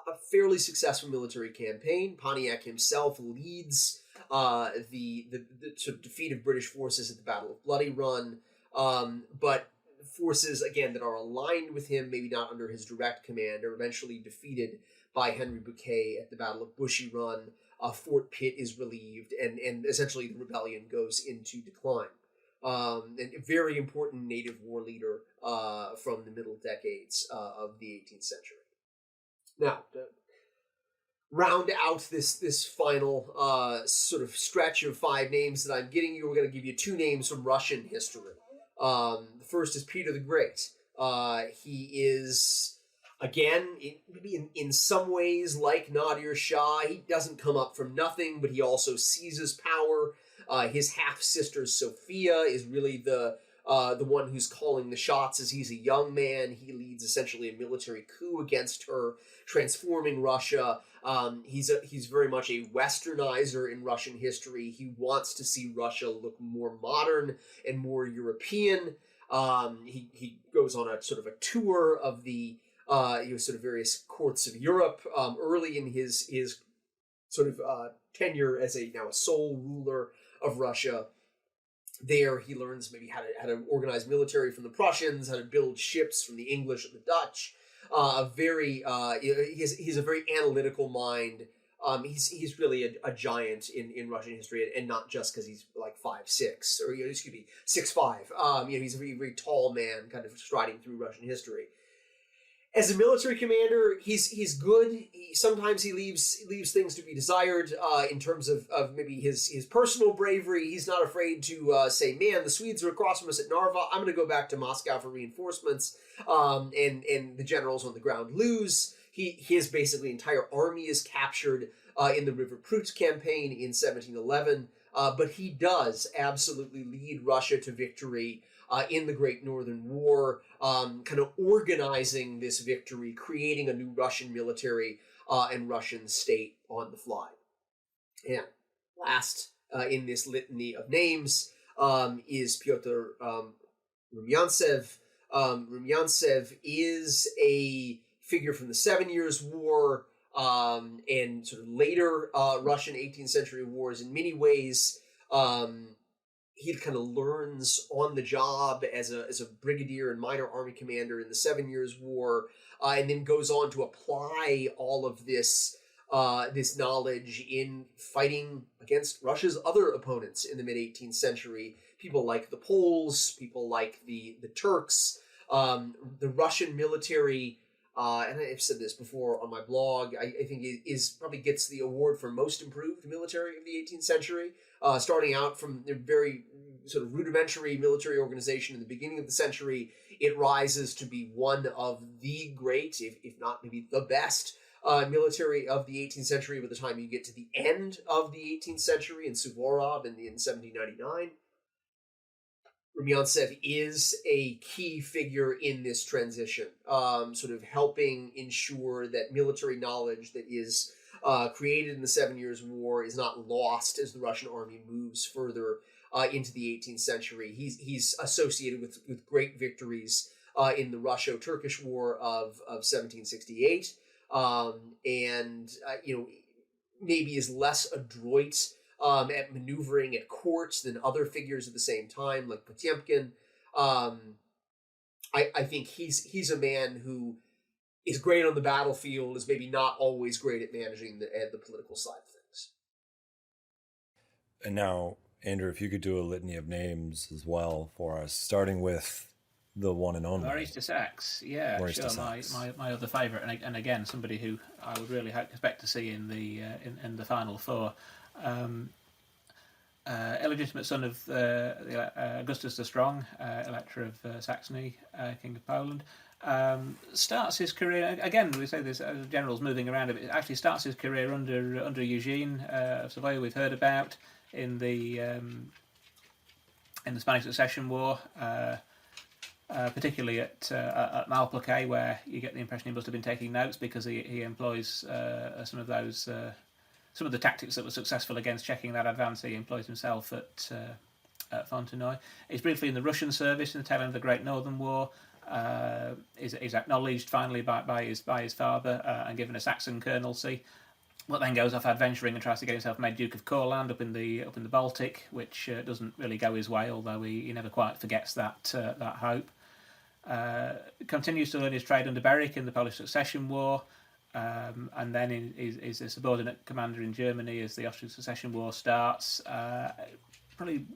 a fairly successful military campaign. Pontiac himself leads the sort of defeat of British forces at the Battle of Bloody Run, but forces, again, that are aligned with him, maybe not under his direct command, are eventually defeated by Henry Bouquet at the Battle of Bushy Run. Fort Pitt is relieved, and essentially the rebellion goes into decline. And a very important native war leader from the middle decades of the 18th century. Now, to round out this final sort of stretch of 5 names that I'm getting you, we're going to give you 2 names from Russian history. The first is Peter the Great. He is, again, maybe in some ways like Nadir Shah. He doesn't come up from nothing, but he also seizes power. His half-sister Sophia is really the one who's calling the shots as he's a young man. He leads essentially a military coup against her, transforming Russia. He's very much a westernizer in Russian history. He wants to see Russia look more modern and more European. He goes on a sort of a tour of the sort of various courts of Europe early in his sort of tenure as now a sole ruler of Russia. There, he learns maybe how to organize military from the Prussians, how to build ships from the English and the Dutch. He's a very analytical mind. He's really a giant in Russian history, and not just because he's like 5'6" or 6'5". He's a very, very tall man, kind of striding through Russian history. As a military commander, he's good. Sometimes he leaves things to be desired in terms of maybe his personal bravery. He's not afraid to say, "Man, the Swedes are across from us at Narva. I'm going to go back to Moscow for reinforcements." And the generals on the ground lose. His basically entire army is captured in the River Prut campaign in 1711. But he does absolutely lead Russia to victory in the Great Northern War, kind of organizing this victory, creating a new Russian military and Russian state on the fly. And last in this litany of names is Pyotr Rumyantsev. Rumyantsev is a figure from the 7 Years' War and sort of later Russian 18th century wars. In many ways, he kind of learns on the job as a brigadier and minor army commander in the 7 Years' War, and then goes on to apply all of this knowledge in fighting against Russia's other opponents in the mid-18th century. People like the Poles, people like the Turks, the Russian military. And I've said this before on my blog, I think probably gets the award for most improved military of the 18th century, starting out from the very sort of rudimentary military organization in the beginning of the century. It rises to be one of the great, if not maybe the best, military of the 18th century by the time you get to the end of the 18th century in Suvorov in 1799. Rumyantsev is a key figure in this transition, sort of helping ensure that military knowledge that is created in the 7 Years' War is not lost as the Russian army moves further into the 18th century. He's associated with great victories in the Russo-Turkish War of 1768, and maybe is less adroit at maneuvering at court than other figures at the same time, like Potemkin. I think he's a man who is great on the battlefield, is maybe not always great at managing the political side of things. And now, Andrew, if you could do a litany of names as well for us, starting with the one and only Maurice de Saxe. Yeah, Maurice sure. de Saxe. My other favourite, and again somebody who I would really expect to see in the final four. illegitimate son of Augustus the Strong, Elector of Saxony, King of Poland. Starts his career again. We say this general's moving around a bit. Actually, starts his career under Eugene of Savoy. We've heard about in the Spanish Succession War, particularly at Malplaquet, where you get the impression he must have been taking notes, because he employs some of the tactics that were successful against checking that advance. He employs himself at Fontenoy. He's briefly in the Russian service in the tail end of the Great Northern War. Is acknowledged finally by his father and given a Saxon colonelcy. But then goes off adventuring and tries to get himself made Duke of Courland up in the Baltic, which doesn't really go his way, although he never quite forgets that hope. Continues to learn his trade under Berwick in the Polish Succession War, and then is a subordinate commander in Germany as the Austrian Succession War starts. Probably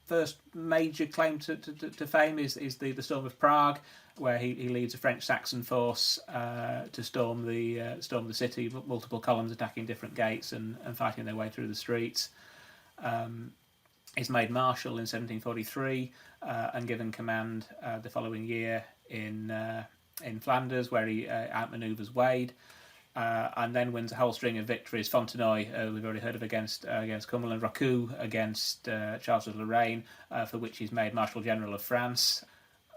first major claim to fame is the Storm of Prague, where he leads a French-Saxon force to storm the city, multiple columns attacking different gates and fighting their way through the streets. He's made Marshal in 1743 and given command the following year in Flanders, where he outmanoeuvres Wade. And then wins a whole string of victories. Fontenoy, we've already heard of, against Cumberland. Racou against Charles of Lorraine, for which he's made Marshal General of France.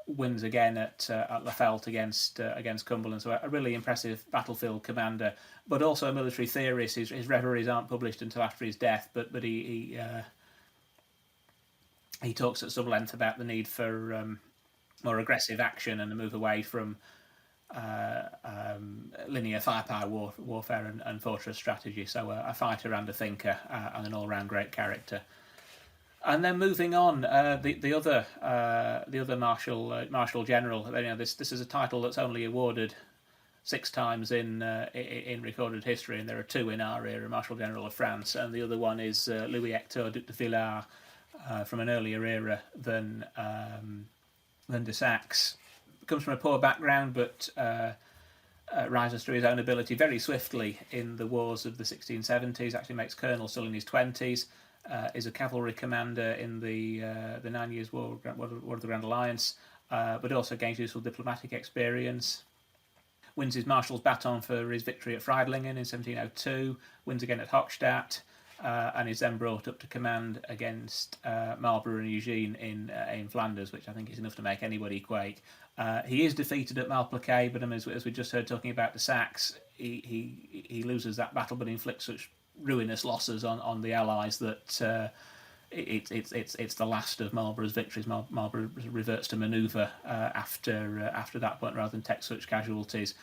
Wins again at Lafelt against Cumberland. So a really impressive battlefield commander, but also a military theorist. His reveries aren't published until after his death, but he talks at some length about the need for more aggressive action and a move away from linear firepower warfare and fortress strategy. So a fighter and a thinker, and an all-round great character. And then moving on, the other Marshal General. This is a title that's only awarded 6 times in recorded history, and there are 2 in our era: Marshal General of France, and the other one is Louis Hector Duc de Villars, from an earlier era than de Saxe. Comes from a poor background, but rises through his own ability very swiftly in the wars of the 1670s. Actually makes colonel still in his 20s. Is a cavalry commander in the 9 Years' War of the Grand Alliance, but also gains useful diplomatic experience. Wins his marshal's baton for his victory at Friedlingen in 1702. Wins again at Hochstadt. And is then brought up to command against Marlborough and Eugene in Flanders, which I think is enough to make anybody quake. He is defeated at Malplaquet, but as we just heard talking about the Saxe, he loses that battle, but inflicts such ruinous losses on the Allies that it's the last of Marlborough's victories. Marlborough reverts to manoeuvre after that point, rather than take such casualties.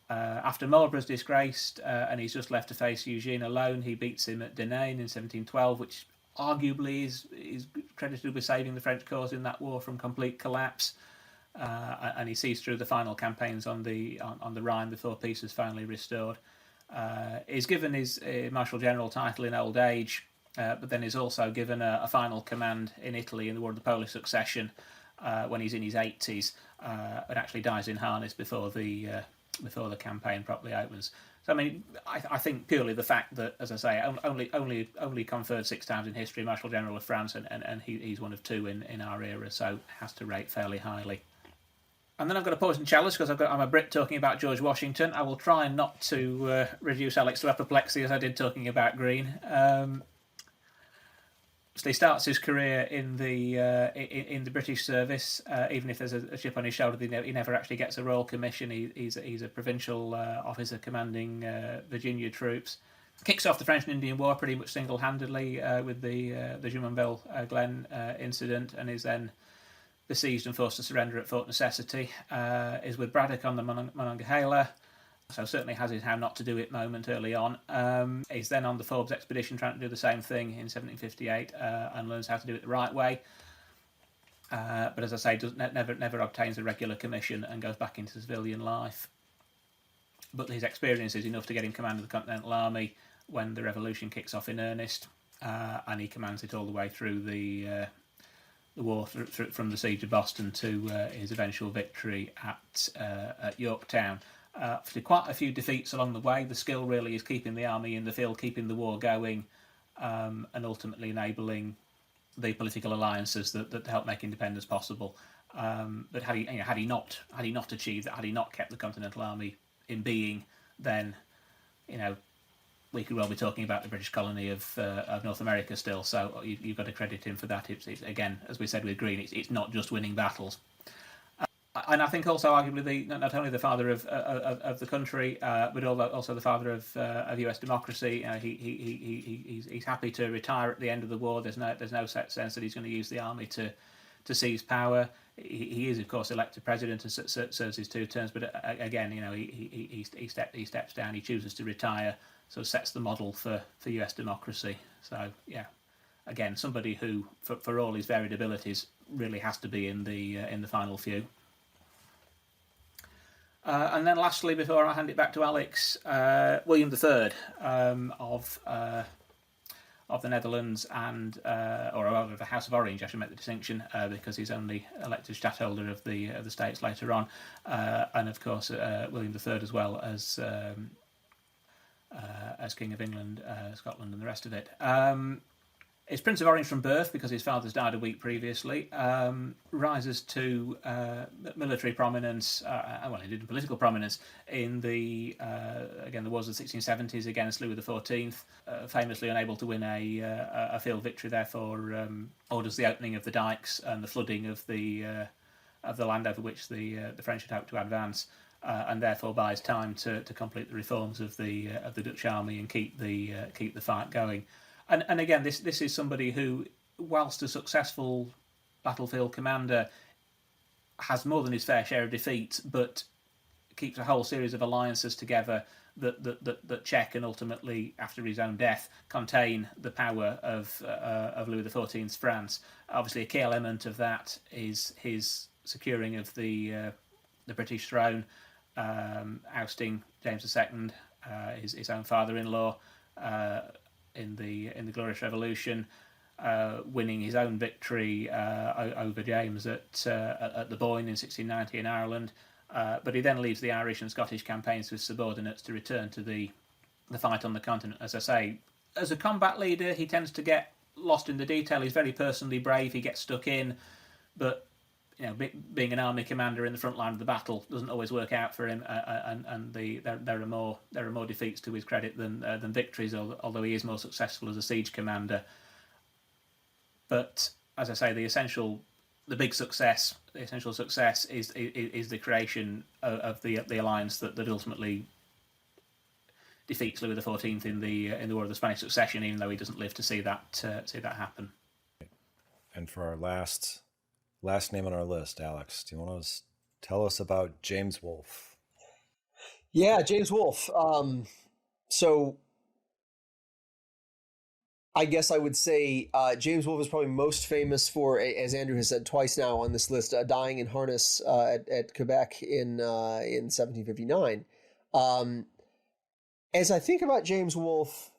After Marlborough's disgraced and he's just left to face Eugene alone, he beats him at Denain in 1712, which arguably is credited with saving the French cause in that war from complete collapse. And he sees through the final campaigns on the Rhine before peace is finally restored. Is given his Marshal General title in old age, but then is also given a final command in Italy in the War of the Polish Succession when he's in his 80s, and actually dies in harness before the campaign properly opens. So I mean, I think purely the fact that, as I say, only conferred 6 times in history, Marshal General of France, and he's one of 2 in our era, so has to rate fairly highly. And then I've got a poison chalice because I'm a Brit talking about George Washington. I will try not to reduce Alex to apoplexy as I did talking about Green. So he starts his career in the British service. Even if there's a chip on his shoulder, he never actually gets a royal commission. He's a provincial officer commanding Virginia troops. Kicks off the French and Indian War pretty much single-handedly with the Jumonville Glen incident, and is then besieged and forced to surrender at Fort Necessity. Is with Braddock on the Monongahela. So certainly has his how not to do it moment early on. He's then on the Forbes expedition trying to do the same thing in 1758 and learns how to do it the right way. But as I say, never obtains a regular commission and goes back into civilian life. But his experience is enough to get him command of the Continental Army when the revolution kicks off in earnest, and he commands it all the way through the war from the siege of Boston to his eventual victory at Yorktown. After quite a few defeats along the way, the skill really is keeping the army in the field, keeping the war going, and ultimately enabling the political alliances that help make independence possible. But had he not achieved that, had he not kept the Continental Army in being, then we could well be talking about the British colony of North America still. So you've got to credit him for that. It's again, as we said with Greene, it's not just winning battles. And I think also arguably not only the father of the country, but also the father of US democracy. He's happy to retire at the end of the war. There's no sense that he's going to use the army to seize power. He is, of course, elected president and serves his 2 terms. But again, he steps down. He chooses to retire. So sets the model for US democracy. So yeah, again, somebody who, for all his varied abilities, really has to be in the final few. And then lastly, before I hand it back to Alex, William III of the Netherlands or rather the House of Orange, I should make the distinction, because he's only elected stadtholder of the States later on, and of course William III as well as King of England, Scotland, and the rest of it. Is Prince of Orange from birth because his father's died a week previously. Rises to military prominence, he did political prominence in the wars of the 1670s against Louis XIV. Famously unable to win a field victory, therefore orders the opening of the dikes and the flooding of the land over which the French had hoped to advance. And therefore buys time to complete the reforms of the Dutch army and keep the fight going. And again, this is somebody who, whilst a successful battlefield commander, has more than his fair share of defeats, but keeps a whole series of alliances together that check and ultimately, after his own death, contain the power of Louis XIV's France. Obviously, a key element of that is his securing of the British throne, ousting James II, his own father-in-law, in the Glorious Revolution, winning his own victory over James at the Boyne in 1690 in Ireland. But he then leaves the Irish and Scottish campaigns to his subordinates to return to the fight on the continent. As I say, as a combat leader, he tends to get lost in the detail. He's very personally brave. He gets stuck in, but being an army commander in the front line of the battle doesn't always work out for him, and there are more defeats to his credit than victories. Although he is more successful as a siege commander. But as I say, the essential success is the creation of the alliance that ultimately defeats Louis XIV in the War of the Spanish Succession, even though he doesn't live to see that happen. And for our last name on our list, Alex, do you want to tell us about James Wolfe? Yeah, James Wolfe. So I guess I would say James Wolfe is probably most famous for, as Andrew has said twice now on this list, dying in harness at Quebec in 1759. As I think about James Wolfe,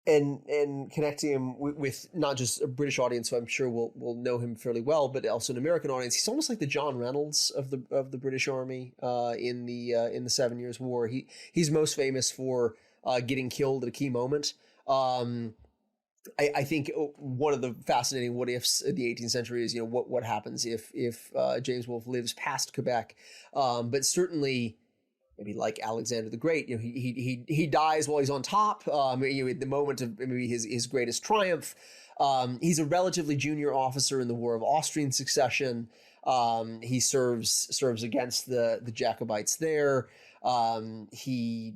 and connecting him with not just a British audience, who I'm sure will know him fairly well, but also an American audience. He's almost like the John Reynolds of the British Army in the 7 Years' War. He's most famous for getting killed at a key moment. I think one of the fascinating what ifs of the 18th century is what happens if James Wolfe lives past Quebec, but certainly. Maybe like Alexander the Great, he dies while he's on top. At the moment of maybe his greatest triumph, he's a relatively junior officer in the War of Austrian Succession. He serves against the Jacobites there. He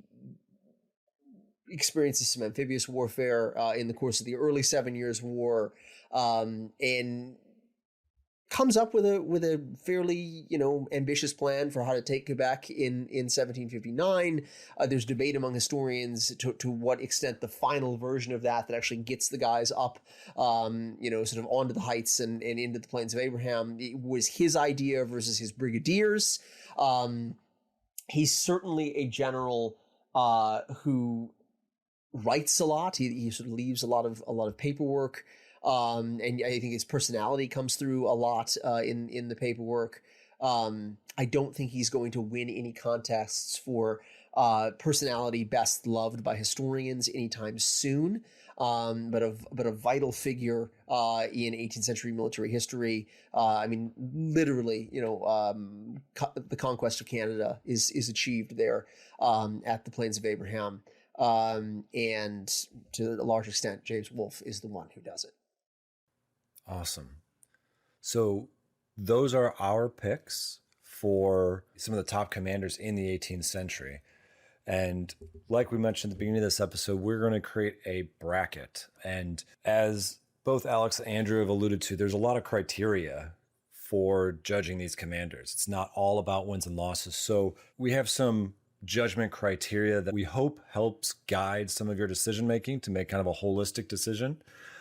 experiences some amphibious warfare in the course of the early 7 Years' War, and comes up with a fairly ambitious plan for how to take Quebec in 1759. There's debate among historians to what extent the final version of that actually gets the guys up, sort of onto the heights and into the Plains of Abraham was his idea versus his brigadiers. He's certainly a general who writes a lot. He sort of leaves a lot of paperwork. And I think his personality comes through a lot in the paperwork. I don't think he's going to win any contests for personality best loved by historians anytime soon, but a vital figure in 18th century military history. I mean, literally, the conquest of Canada is achieved there at the Plains of Abraham. And to a large extent, James Wolfe is the one who does it. Awesome. So those are our picks for some of the top commanders in the 18th century. And like we mentioned at the beginning of this episode, we're going to create a bracket. And as both Alex and Andrew have alluded to, there's a lot of criteria for judging these commanders. It's not all about wins and losses. So we have some judgment criteria that we hope helps guide some of your decision making to make kind of a holistic decision.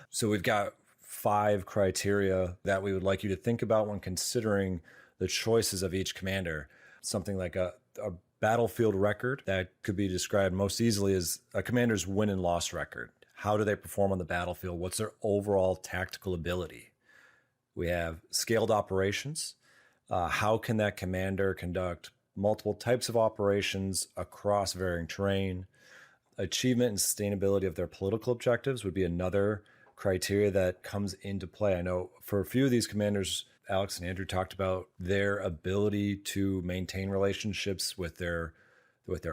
So we've got 5 criteria that we would like you to think about when considering the choices of each commander. Something like a battlefield record that could be described most easily as a commander's win and loss record. How do they perform on the battlefield? What's their overall tactical ability? We have scaled operations. How can that commander conduct multiple types of operations across varying terrain? Achievement and sustainability of their political objectives would be another criteria that comes into play. I know for a few of these commanders, Alex and Andrew talked about their ability to maintain relationships with their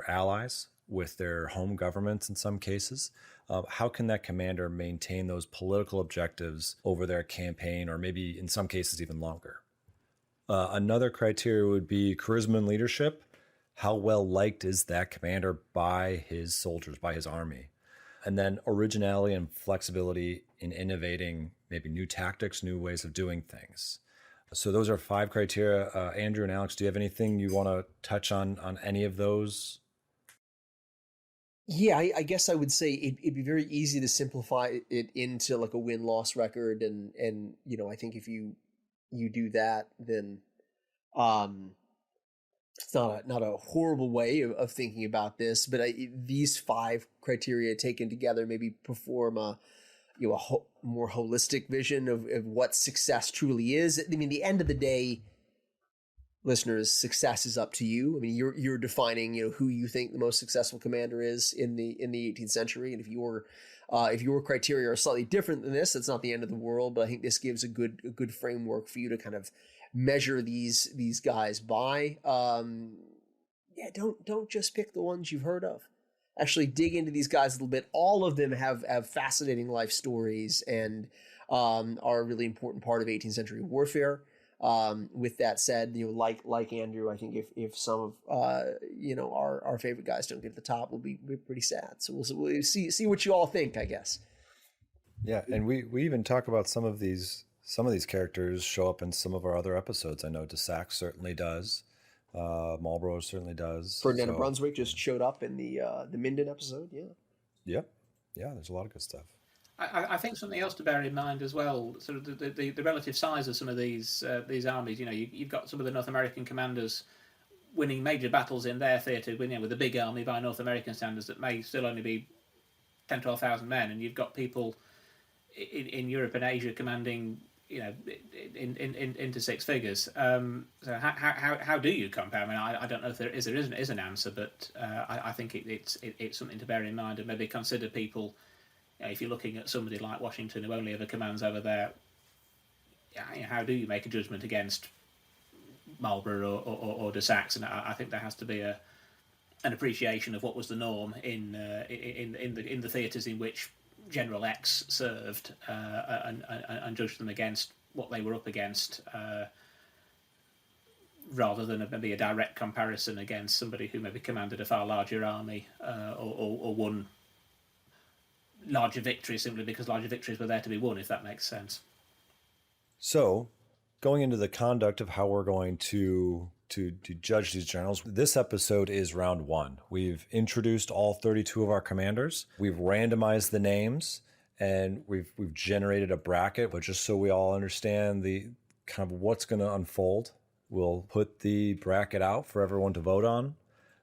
allies, with their home governments in some cases. How can that commander maintain those political objectives over their campaign, or maybe in some cases even longer? Another criteria would be charisma and leadership. How well liked is that commander by his soldiers, by his army? And then originality and flexibility in innovating maybe new tactics, new ways of doing things. So those are 5 criteria. Andrew and Alex, do you have anything you want to touch on any of those? Yeah, I guess I would say it'd be very easy to simplify it into like a win-loss record, and I think if you do that, then it's not a horrible way of thinking about this. But these 5 criteria taken together maybe perform a more holistic vision of what success truly is. I mean, the end of the day, listeners, success is up to you. I mean, you're defining who you think the most successful commander is in the 18th century, and if your criteria are slightly different than this, it's not the end of the world. But I think this gives a good framework for you to kind of measure these guys by. Don't just pick the ones you've heard of. Actually dig into these guys a little bit. All of them have fascinating life stories and are a really important part of 18th century warfare. With that said, like Andrew, I think if some of our favorite guys don't get to the top, we'll be pretty sad. So we'll see what you all think, I guess. Yeah, and we even talk about some of these characters show up in some of our other episodes. I know DeSac certainly does. Marlborough certainly does. Ferdinand of Brunswick just showed up in the Minden episode. Yeah. Yep. Yeah, there's a lot of good stuff. I think something else to bear in mind as well, sort of the relative size of some of these armies. You've got some of the North American commanders winning major battles in their theatre, with a big army by North American standards that may still only be 10,000, 12,000 men, and you've got people in Europe and Asia commanding into 6 figures. So how do you compare? I mean, I don't know if there is an answer, but I think it's something to bear in mind, and maybe consider people. If you're looking at somebody like Washington who only ever commands over there, how do you make a judgment against Marlborough or de Saxe? And I think there has to be an appreciation of what was the norm in the theatres in which General X served, and judge them against what they were up against, rather than maybe a direct comparison against somebody who maybe commanded a far larger army, or won larger victories simply because larger victories were there to be won, if that makes sense. So, going into the conduct of how we're going to judge these generals, this episode is round 1. We've introduced all 32 of our commanders. We've randomized the names, and we've generated a bracket, but just so we all understand the kind of what's going to unfold, we'll put the bracket out for everyone to vote on.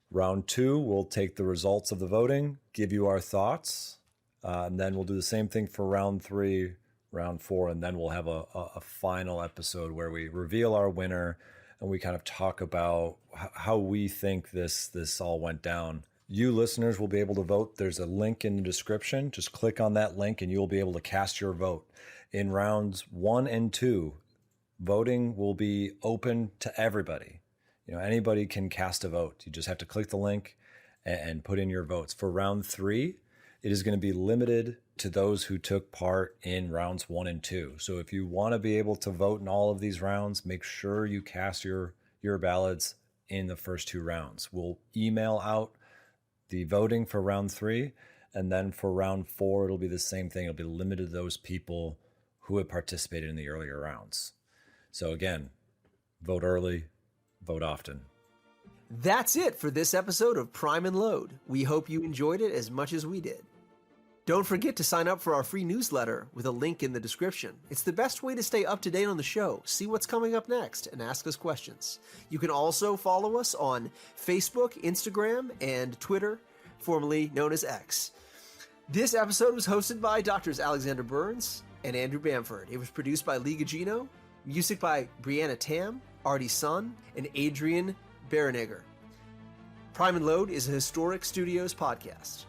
Round 2, we'll take the results of the voting, give you our thoughts, and then we'll do the same thing for round 3, round 4, and then we'll have a final episode where we reveal our winner, and we kind of talk about how we think this all went down. You listeners will be able to vote. There's a link in the description. Just click on that link and you'll be able to cast your vote. In rounds 1 and 2, voting will be open to everybody. Anybody can cast a vote. You just have to click the link and put in your votes. For round 3, it is going to be limited to those who took part in rounds 1 and 2. So if you want to be able to vote in all of these rounds, make sure you cast your ballots in the first 2 rounds. We'll email out the voting for round 3, and then for round 4, it'll be the same thing. It'll be limited to those people who have participated in the earlier rounds. So again, vote early, vote often. That's it for this episode of Prime and Load. We hope you enjoyed it as much as we did. Don't forget to sign up for our free newsletter with a link in the description. It's the best way to stay up to date on the show, see what's coming up next, and ask us questions. You can also follow us on Facebook, Instagram, and Twitter, formerly known as X. This episode was hosted by Drs. Alexander Burns and Andrew Bamford. It was produced by Lee Gugino, music by Brianna Tam, Artie Sun, and Adrian Berenegger. Prime and Load is a Historic Studios podcast.